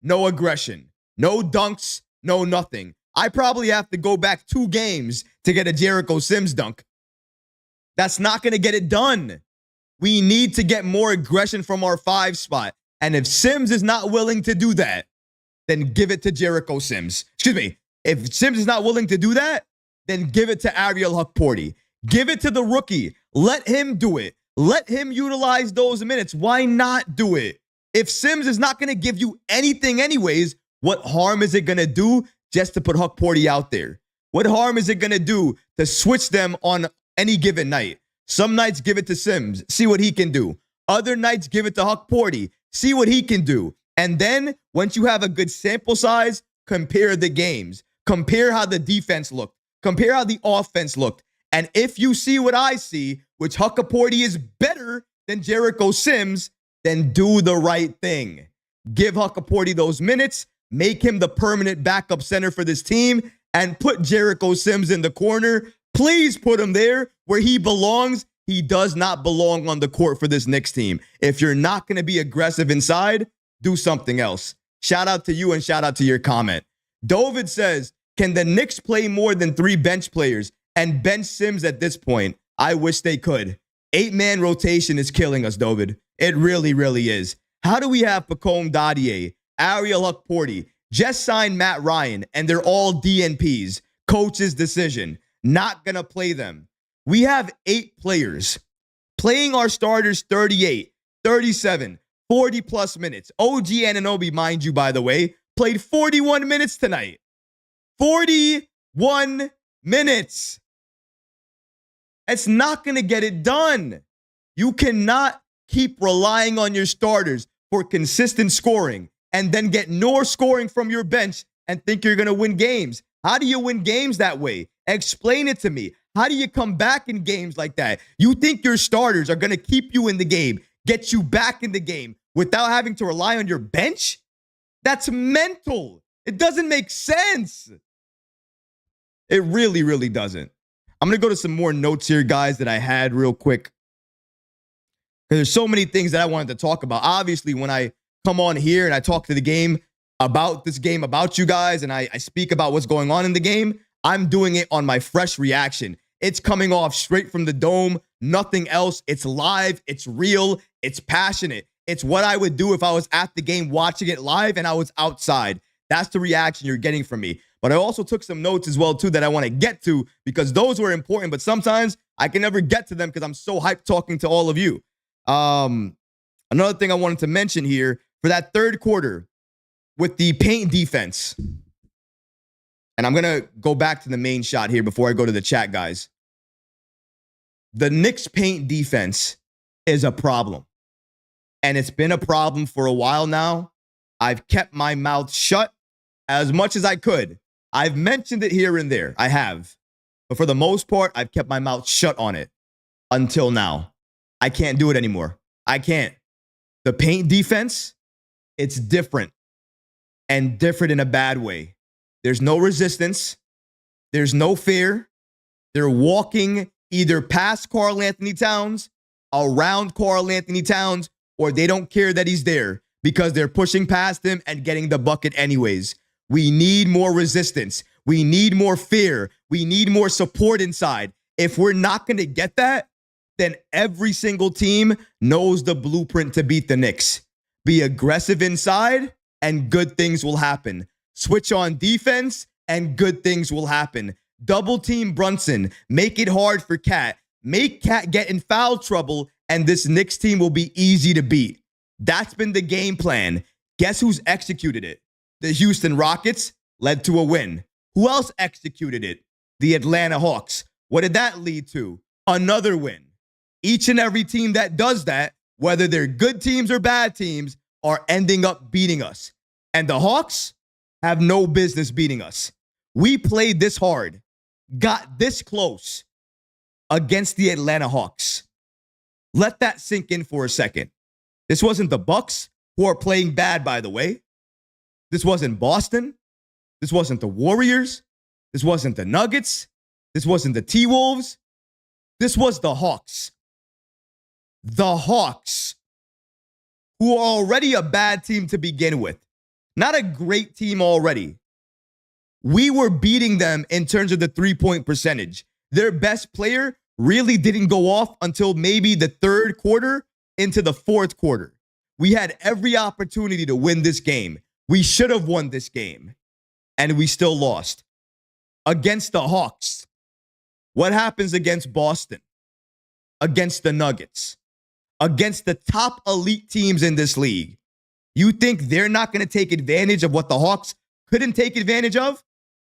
No aggression. No dunks. No nothing. I probably have to go back 2 games to get a Jericho Sims dunk. That's not going to get it done. We need to get more aggression from our 5 spot. And if Sims is not willing to do that, then give it to Jericho Sims. Excuse me. If Sims is not willing to do that, then give it to Ariel Hukporti. Give it to the rookie. Let him do it. Let him utilize those minutes. Why not do it? If Sims is not going to give you anything anyways, what harm is it going to do just to put Hukporti out there? What harm is it going to do to switch them on any given night? Some nights give it to Sims. See what he can do. Other nights give it to Hukporti. See what he can do. And then once you have a good sample size, compare the games. Compare how the defense looked. Compare how the offense looked. And if you see what I see, which Hukporti is better than Jericho Sims, then do the right thing. Give Hukporti those minutes. Make him the permanent backup center for this team and put Jericho Sims in the corner. Please put him there where he belongs. He does not belong on the court for this Knicks team. If you're not going to be aggressive inside, do something else. Shout out to you and shout out to your comment. David says, can the Knicks play more than 3 bench players and bench Sims at this point? I wish they could. 8-man rotation is killing us, David. It really, really is. How do we have Pacome Dadier, Ariel Hukporti, just signed Matt Ryan, and they're all DNPs? Coach's decision. Not going to play them. We have 8 players playing our starters 38, 37, 40-plus minutes. OG Anunoby, mind you, by the way, played 41 minutes tonight. 41 minutes. It's not going to get it done. You cannot keep relying on your starters for consistent scoring and then get no scoring from your bench and think you're going to win games. How do you win games that way? Explain it to me. How do you come back in games like that? You think your starters are going to keep you in the game, get you back in the game without having to rely on your bench? That's mental. It doesn't make sense. It really, really doesn't. I'm going to go to some more notes here, guys, that I had real quick. There's so many things that I wanted to talk about. Obviously, when I come on here and I talk to the game about this game, about you guys, and I speak about what's going on in the game, I'm doing it on my fresh reaction. It's coming off straight from the dome, nothing else. It's live, it's real, it's passionate. It's what I would do if I was at the game watching it live and I was outside. That's the reaction you're getting from me. But I also took some notes as well, too, that I want to get to because those were important. But sometimes I can never get to them because I'm so hyped talking to all of you. Another thing I wanted to mention here for that third quarter with the paint defense. And I'm going to go back to the main shot here before I go to the chat, guys. The Knicks paint defense is a problem. And it's been a problem for a while now. I've kept my mouth shut as much as I could. I've mentioned it here and there. I have. But for the most part, I've kept my mouth shut on it until now. I can't do it anymore. I can't. The paint defense, it's different. And different in a bad way. There's no resistance. There's no fear. They're walking either past Karl-Anthony Towns, around Karl-Anthony Towns, or they don't care that he's there because they're pushing past him and getting the bucket anyways. We need more resistance. We need more fear. We need more support inside. If we're not going to get that, then every single team knows the blueprint to beat the Knicks. Be aggressive inside, and good things will happen. Switch on defense, and good things will happen. Double team Brunson. Make it hard for Cat. Make Cat get in foul trouble, and this Knicks team will be easy to beat. That's been the game plan. Guess who's executed it? The Houston Rockets led to a win. Who else executed it? The Atlanta Hawks. What did that lead to? Another win. Each and every team that does that, whether they're good teams or bad teams, are ending up beating us. And the Hawks, have no business beating us. We played this hard, got this close against the Atlanta Hawks. Let that sink in for a second. This wasn't the Bucks, who are playing bad, by the way. This wasn't Boston. This wasn't the Warriors. This wasn't the Nuggets. This wasn't the T-Wolves. This was the Hawks. The Hawks, who are already a bad team to begin with. Not a great team already. We were beating them in terms of the three-point percentage. Their best player really didn't go off until maybe the third quarter into the fourth quarter. We had every opportunity to win this game. We should have won this game, and we still lost. Against the Hawks, what happens against Boston? Against the Nuggets? Against the top elite teams in this league? You think they're not going to take advantage of what the Hawks couldn't take advantage of?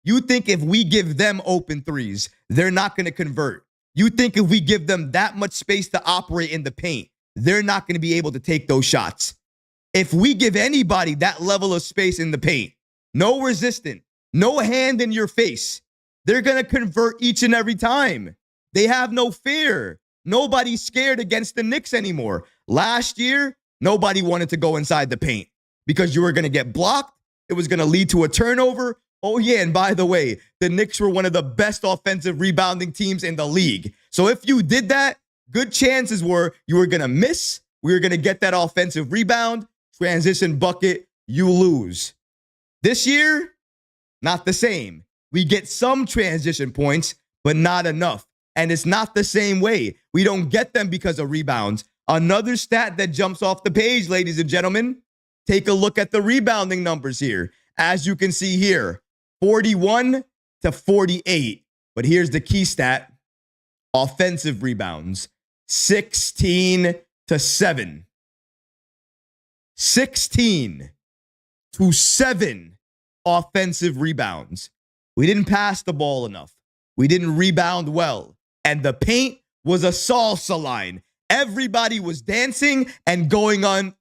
You think if we give them open threes, they're not going to convert? You think if we give them that much space to operate in the paint, they're not going to be able to take those shots? If we give anybody that level of space in the paint, no resistance, no hand in your face, they're going to convert each and every time. They have no fear. Nobody's scared against the Knicks anymore. Last year, nobody wanted to go inside the paint because you were going to get blocked. It was going to lead to a turnover. Oh, yeah, and by the way, the Knicks were one of the best offensive rebounding teams in the league. So if you did that, good chances were you were going to miss. We were going to get that offensive rebound, transition bucket, you lose. This year, not the same. We get some transition points, but not enough. And it's not the same way. We don't get them because of rebounds. Another stat that jumps off the page, ladies and gentlemen, take a look at the rebounding numbers here. As you can see here, 41 to 48. But here's the key stat. Offensive rebounds, 16 to 7. 16 to 7 offensive rebounds. We didn't pass the ball enough. We didn't rebound well. And the paint was a salsa line. Everybody was dancing and going on,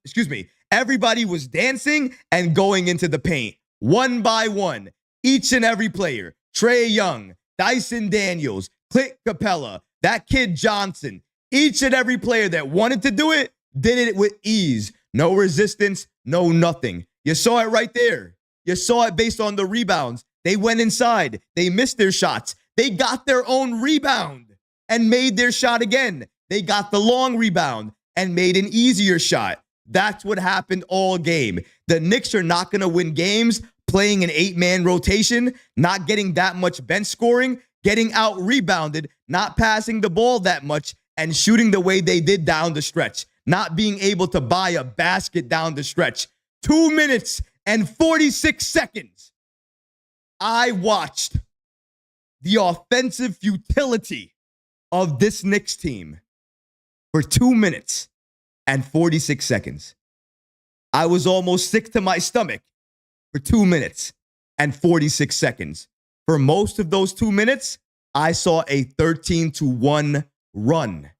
everybody was dancing and going into the paint. One by one, each and every player, Trae Young, Dyson Daniels, Clint Capella, that kid Johnson, each and every player that wanted to do it, did it with ease. No resistance, no nothing. You saw it right there. You saw it based on the rebounds. They went inside. They missed their shots. They got their own rebound and made their shot again. They got the long rebound and made an easier shot. That's what happened all game. The Knicks are not going to win games playing an 8-man rotation, not getting that much bench scoring, getting out-rebounded, not passing the ball that much, and shooting the way they did down the stretch, not being able to buy a basket down the stretch. 2 minutes and 46 seconds. I watched the offensive futility of this Knicks team for 2 minutes and 46 seconds. I was almost sick to my stomach for 2 minutes and 46 seconds. For most of those 2 minutes, I saw a 13-1 run.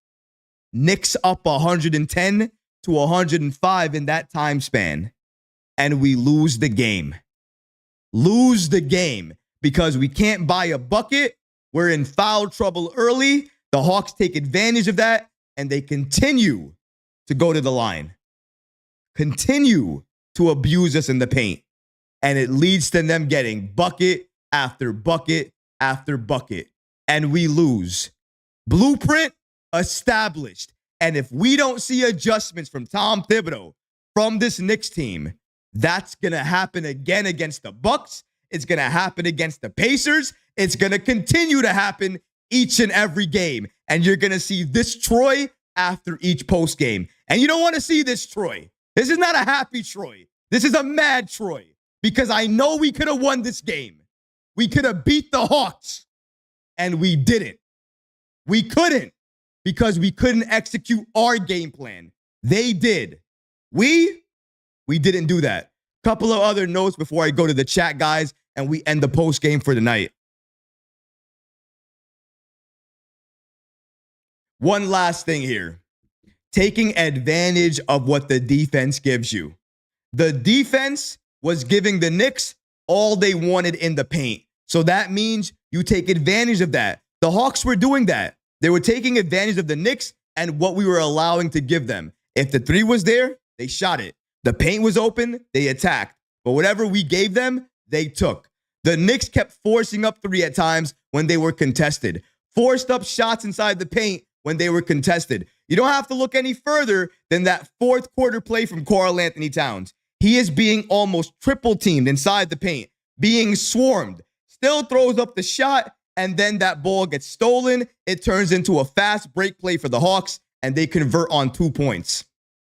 Knicks up 110 to 105 in that time span. And we lose the game. Lose the game because we can't buy a bucket. We're in foul trouble early. The Hawks take advantage of that, and they continue to go to the line. Continue to abuse us in the paint. And it leads to them getting bucket after bucket after bucket. And we lose. Blueprint established. And if we don't see adjustments from Tom Thibodeau from this Knicks team, that's going to happen again against the Bucks. It's going to happen against the Pacers. It's going to continue to happen each and every game. And you're going to see this Troy after each post game. And you don't want to see this Troy. This is not a happy Troy. This is a mad Troy. Because I know we could have won this game. We could have beat the Hawks. And we didn't. We couldn't. Because we couldn't execute our game plan. They did. We didn't do that. Couple of other notes before I go to the chat, guys, and we end the post game for the night. One last thing here. Taking advantage of what the defense gives you. The defense was giving the Knicks all they wanted in the paint. So that means you take advantage of that. The Hawks were doing that. They were taking advantage of the Knicks and what we were allowing to give them. If the three was there, they shot it. The paint was open, they attacked. But whatever we gave them, they took. The Knicks kept forcing up three at times when they were contested. Forced up shots inside the paint when they were contested. You don't have to look any further than that fourth quarter play from Karl-Anthony Towns. He is being almost triple teamed inside the paint, being swarmed, still throws up the shot, and then that ball gets stolen. It turns into a fast break play for the Hawks, and they convert on 2 points.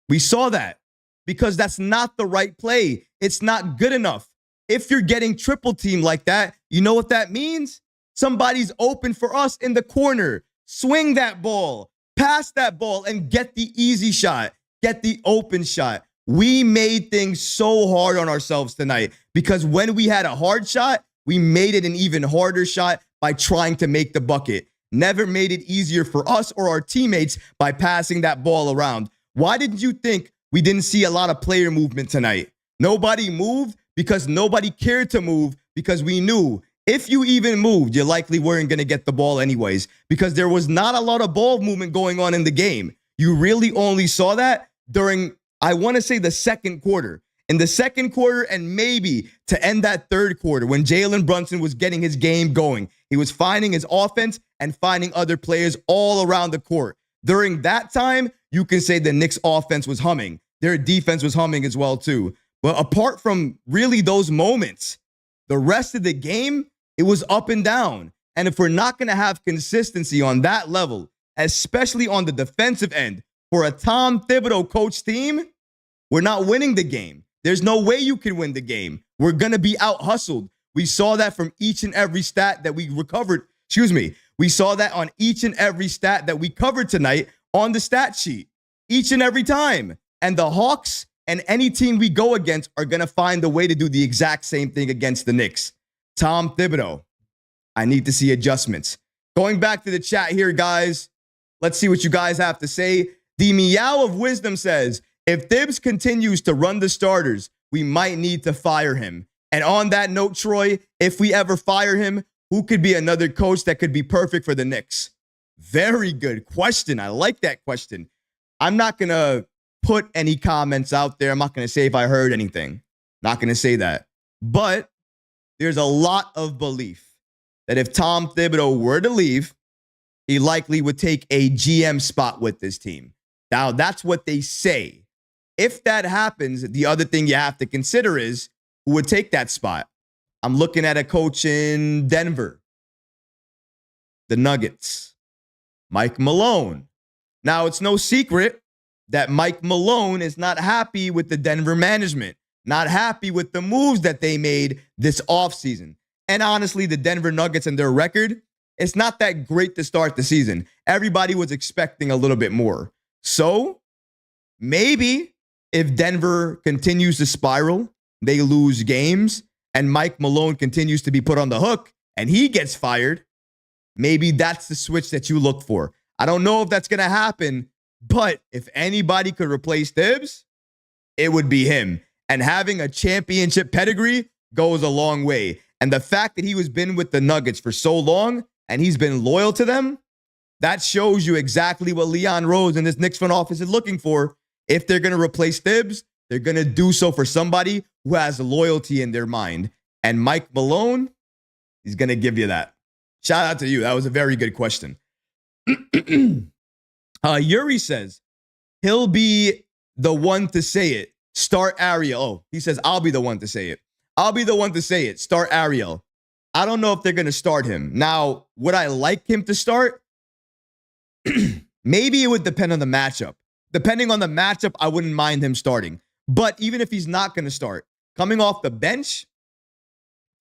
We saw that because that's not the right play. It's not good enough. If you're getting triple teamed like that, you know what that means? Somebody's open for us in the corner. Swing that ball, pass that ball, and get the easy shot. Get the open shot. We made things so hard on ourselves tonight because when we had a hard shot, we made it an even harder shot by trying to make the bucket. Never made it easier for us or our teammates by passing that ball around. Why didn't you think we didn't see a lot of player movement tonight? Nobody moved because nobody cared to move because we knew if you even moved, you likely weren't going to get the ball anyways because there was not a lot of ball movement going on in the game. You really only saw that during, I want to say, the second quarter. In the second quarter and maybe to end that third quarter when Jalen Brunson was getting his game going. He was finding his offense and finding other players all around the court. During that time, you can say the Knicks offense was humming. Their defense was humming as well too. But apart from really those moments, the rest of the game, it was up and down. And if we're not going to have consistency on that level, especially on the defensive end, for a Tom Thibodeau coach team, we're not winning the game. There's no way you can win the game. We're going to be out-hustled. We saw that from each and every stat that we recovered. We saw that on each and every stat that we covered tonight on the stat sheet. Each and every time. And the Hawks and any team we go against are going to find a way to do the exact same thing against the Knicks. Tom Thibodeau, I need to see adjustments. Going back to the chat here, guys. Let's see what you guys have to say. The Meow of Wisdom says, if Thibs continues to run the starters, we might need to fire him. And on that note, Troy, if we ever fire him, who could be another coach that could be perfect for the Knicks? Very good question. I like that question. I'm not going to put any comments out there. I'm not going to say if I heard anything. Not going to say that. But there's a lot of belief that if Tom Thibodeau were to leave, he likely would take a GM spot with this team. Now, that's what they say. If that happens, the other thing you have to consider is who would take that spot. I'm looking at a coach in Denver, the Nuggets, Mike Malone. Now, it's no secret that Mike Malone is not happy with the Denver management, not happy with the moves that they made this offseason. And honestly, the Denver Nuggets and their record, it's not that great to start the season. Everybody was expecting a little bit more. So maybe if Denver continues to spiral, they lose games, and Mike Malone continues to be put on the hook, and he gets fired, maybe that's the switch that you look for. I don't know if that's going to happen, but if anybody could replace Thibs, it would be him. And having a championship pedigree goes a long way. And the fact that he has been with the Nuggets for so long, and he's been loyal to them, that shows you exactly what Leon Rose and this Knicks front office is looking for. If they're going to replace Thibs, they're going to do so for somebody who has loyalty in their mind. And Mike Malone, he's going to give you that. Shout out to you. That was a very good question. Yuri says, he'll be the one to say it. Start Ariel. Oh, he says, I'll be the one to say it. I'll be the one to say it. Start Ariel. I don't know if they're going to start him. Now, would I like him to start? Maybe it would depend on the matchup. Depending on the matchup, I wouldn't mind him starting. But even if he's not going to start, coming off the bench,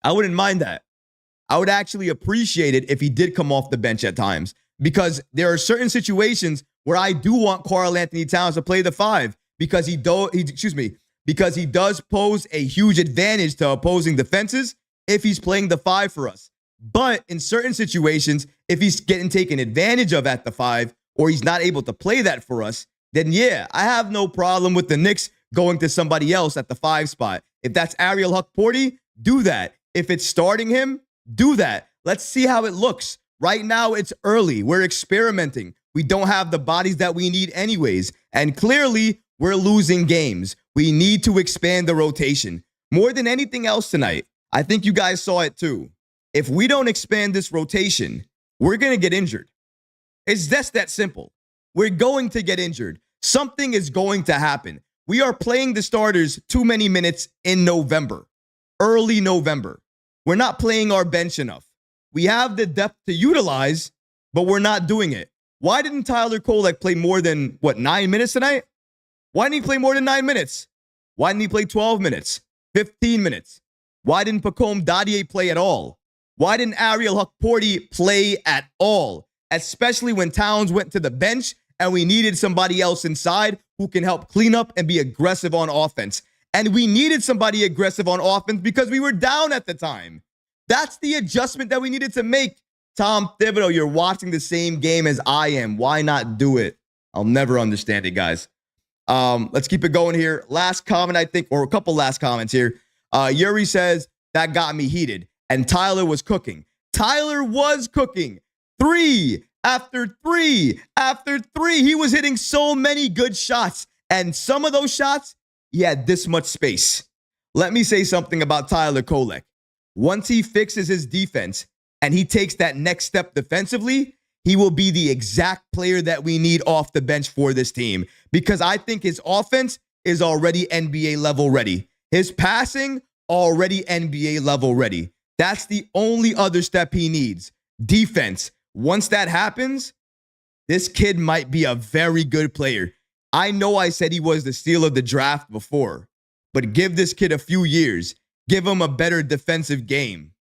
I wouldn't mind that. I would actually appreciate it if he did come off the bench at times because there are certain situations where I do want Karl-Anthony Towns to play the 5 because he does pose a huge advantage to opposing defenses if he's playing the 5 for us. But in certain situations, if he's getting taken advantage of at the 5 or he's not able to play that for us, then yeah, I have no problem with the Knicks going to somebody else at the 5 spot. If that's Ariel Hukporti, do that. If it's starting him, do that. Let's see how it looks. Right now, it's early. We're experimenting. We don't have the bodies that we need anyways. And clearly, we're losing games. We need to expand the rotation. More than anything else tonight, I think you guys saw it too. If we don't expand this rotation, we're going to get injured. It's just that simple. We're going to get injured. Something is going to happen. We are playing the starters too many minutes in November, early November. We're not playing our bench enough. We have the depth to utilize, but we're not doing it. Why didn't Tyler Kolek play more than, 9 minutes tonight? Why didn't he play more than 9 minutes? Why didn't he play 12 minutes, 15 minutes? Why didn't Pacome Dadier play at all? Why didn't Ariel Hukporti play at all? Especially when Towns went to the bench and we needed somebody else inside who can help clean up and be aggressive on offense. And we needed somebody aggressive on offense because we were down at the time. That's the adjustment that we needed to make. Tom Thibodeau, you're watching the same game as I am. Why not do it? I'll never understand it, guys. Let's keep it going here. Last comment, I think, or a couple last comments here. Yuri says, that got me heated. And Tyler was cooking. Tyler was cooking. 3 after 3 after 3. He was hitting so many good shots. And some of those shots, he had this much space. Let me say something about Tyler Kolek. Once he fixes his defense and he takes that next step defensively, he will be the exact player that we need off the bench for this team. Because I think his offense is already NBA level ready. His passing, already NBA level ready. That's the only other step he needs. Defense. Once that happens, this kid might be a very good player. I know I said he was the steal of the draft before, but give this kid a few years. Give him a better defensive game.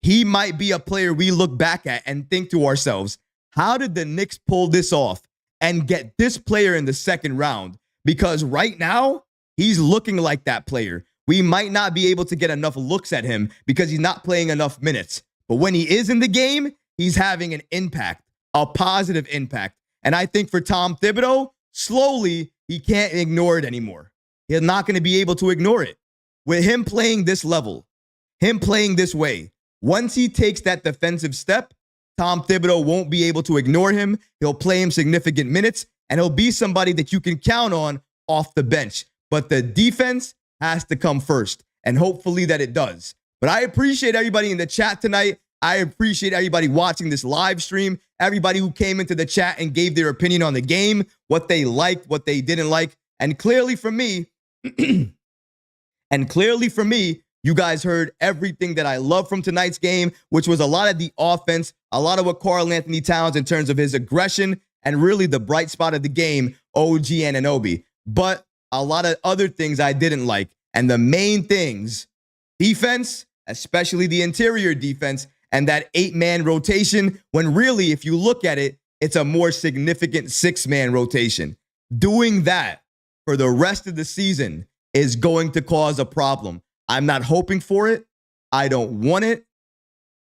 He might be a player we look back at and think to ourselves, how did the Knicks pull this off and get this player in the second round? Because right now, he's looking like that player. We might not be able to get enough looks at him because he's not playing enough minutes. But when he is in the game, he's having an impact, a positive impact. And I think for Tom Thibodeau, slowly, he can't ignore it anymore. He's not going to be able to ignore it. With him playing this level, him playing this way, once he takes that defensive step, Tom Thibodeau won't be able to ignore him. He'll play him significant minutes, and he'll be somebody that you can count on off the bench. But the defense has to come first, and hopefully that it does. But I appreciate everybody in the chat tonight. I appreciate everybody watching this live stream, everybody who came into the chat and gave their opinion on the game, what they liked, what they didn't like. And clearly for me, you guys heard everything that I love from tonight's game, which was a lot of the offense, a lot of what Karl-Anthony Towns in terms of his aggression, and really the bright spot of the game, OG Anunoby. But a lot of other things I didn't like. And the main things, defense, especially the interior defense, and that 8-man rotation, when really, if you look at it, it's a more significant 6-man rotation. Doing that for the rest of the season is going to cause a problem. I'm not hoping for it. I don't want it.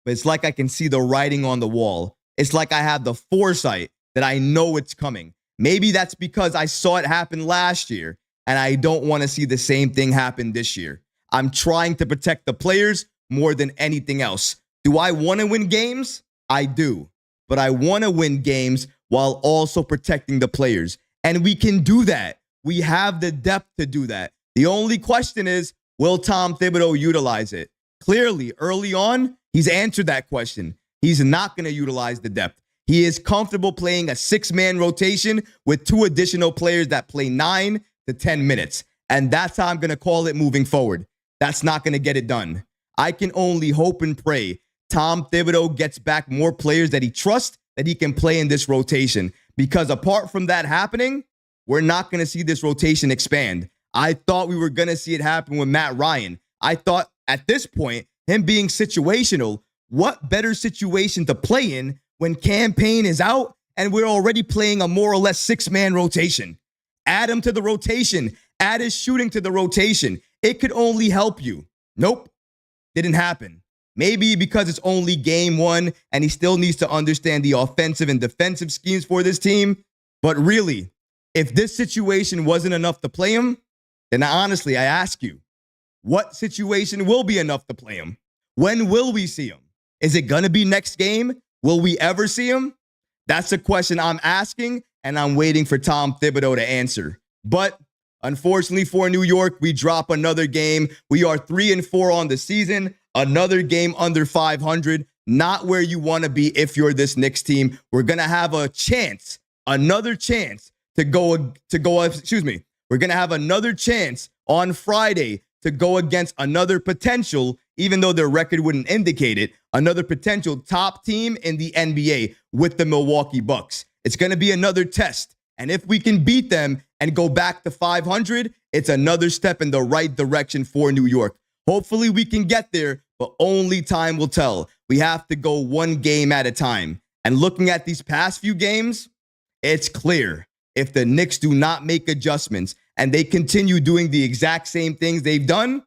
But it's like I can see the writing on the wall. It's like I have the foresight that I know it's coming. Maybe that's because I saw it happen last year, and I don't want to see the same thing happen this year. I'm trying to protect the players more than anything else. Do I want to win games? I do. But I want to win games while also protecting the players. And we can do that. We have the depth to do that. The only question is, will Tom Thibodeau utilize it? Clearly, early on, he's answered that question. He's not going to utilize the depth. He is comfortable playing a 6-man rotation with 2 additional players that play 9 to 10 minutes. And that's how I'm going to call it moving forward. That's not going to get it done. I can only hope and pray Tom Thibodeau gets back more players that he trusts that he can play in this rotation. Because apart from that happening, we're not going to see this rotation expand. I thought we were going to see it happen with Matt Ryan. I thought at this point, him being situational, what better situation to play in when Cam Payne is out and we're already playing a more or less 6-man rotation? Add him to the rotation. Add his shooting to the rotation. It could only help you. Nope. Didn't happen. Maybe because it's only game 1 and he still needs to understand the offensive and defensive schemes for this team. But really, if this situation wasn't enough to play him, then honestly, I ask you, What situation will be enough to play him? When will we see him? Is it going to be next game? Will we ever see him? That's a question I'm asking, and I'm waiting for Tom Thibodeau to answer. But unfortunately for New York, we drop another game. We are 3-4 on the season, another game under 500. Not where you want to be if you're this Knicks team. We're going to have a chance, another chance to go, We're going to have another chance on Friday to go against another potential, even though their record wouldn't indicate it, another potential top team in the NBA with the Milwaukee Bucks. It's going to be another test. And if we can beat them and go back to 500, it's another step in the right direction for New York. Hopefully we can get there, but only time will tell. We have to go one game at a time. And looking at these past few games, it's clear if the Knicks do not make adjustments and they continue doing the exact same things they've done,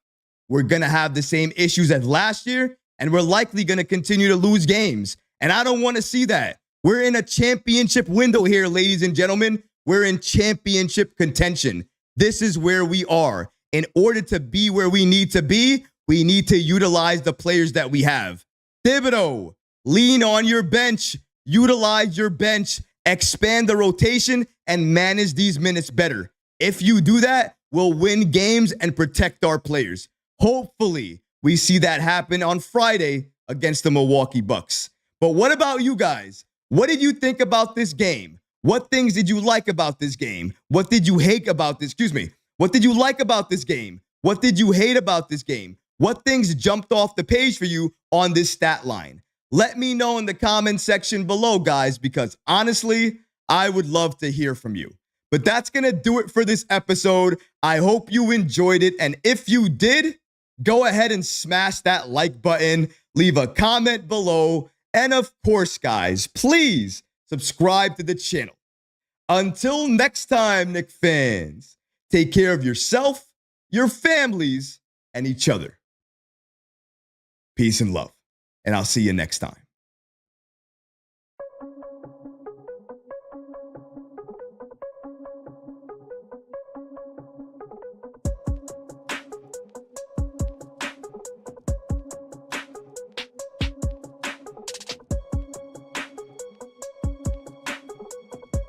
we're going to have the same issues as last year, and we're likely going to continue to lose games. And I don't want to see that. We're in a championship window here, ladies and gentlemen. We're in championship contention. This is where we are. In order to be where we need to be, we need to utilize the players that we have. Thibodeau, lean on your bench, utilize your bench, expand the rotation, and manage these minutes better. If you do that, we'll win games and protect our players. Hopefully, we see that happen on Friday against the Milwaukee Bucks. But what about you guys? What did you think about this game? What things did you like about this game? What did you hate about this? What did you like about this game? What did you hate about this game? What things jumped off the page for you on this stat line? Let me know in the comment section below, guys, because honestly, I would love to hear from you. But that's going to do it for this episode. I hope you enjoyed it. And if you did, go ahead and smash that like button, leave a comment below. And of course, guys, please subscribe to the channel. Until next time, Knicks fans, take care of yourself, your families, and each other. Peace and love. And I'll see you next time.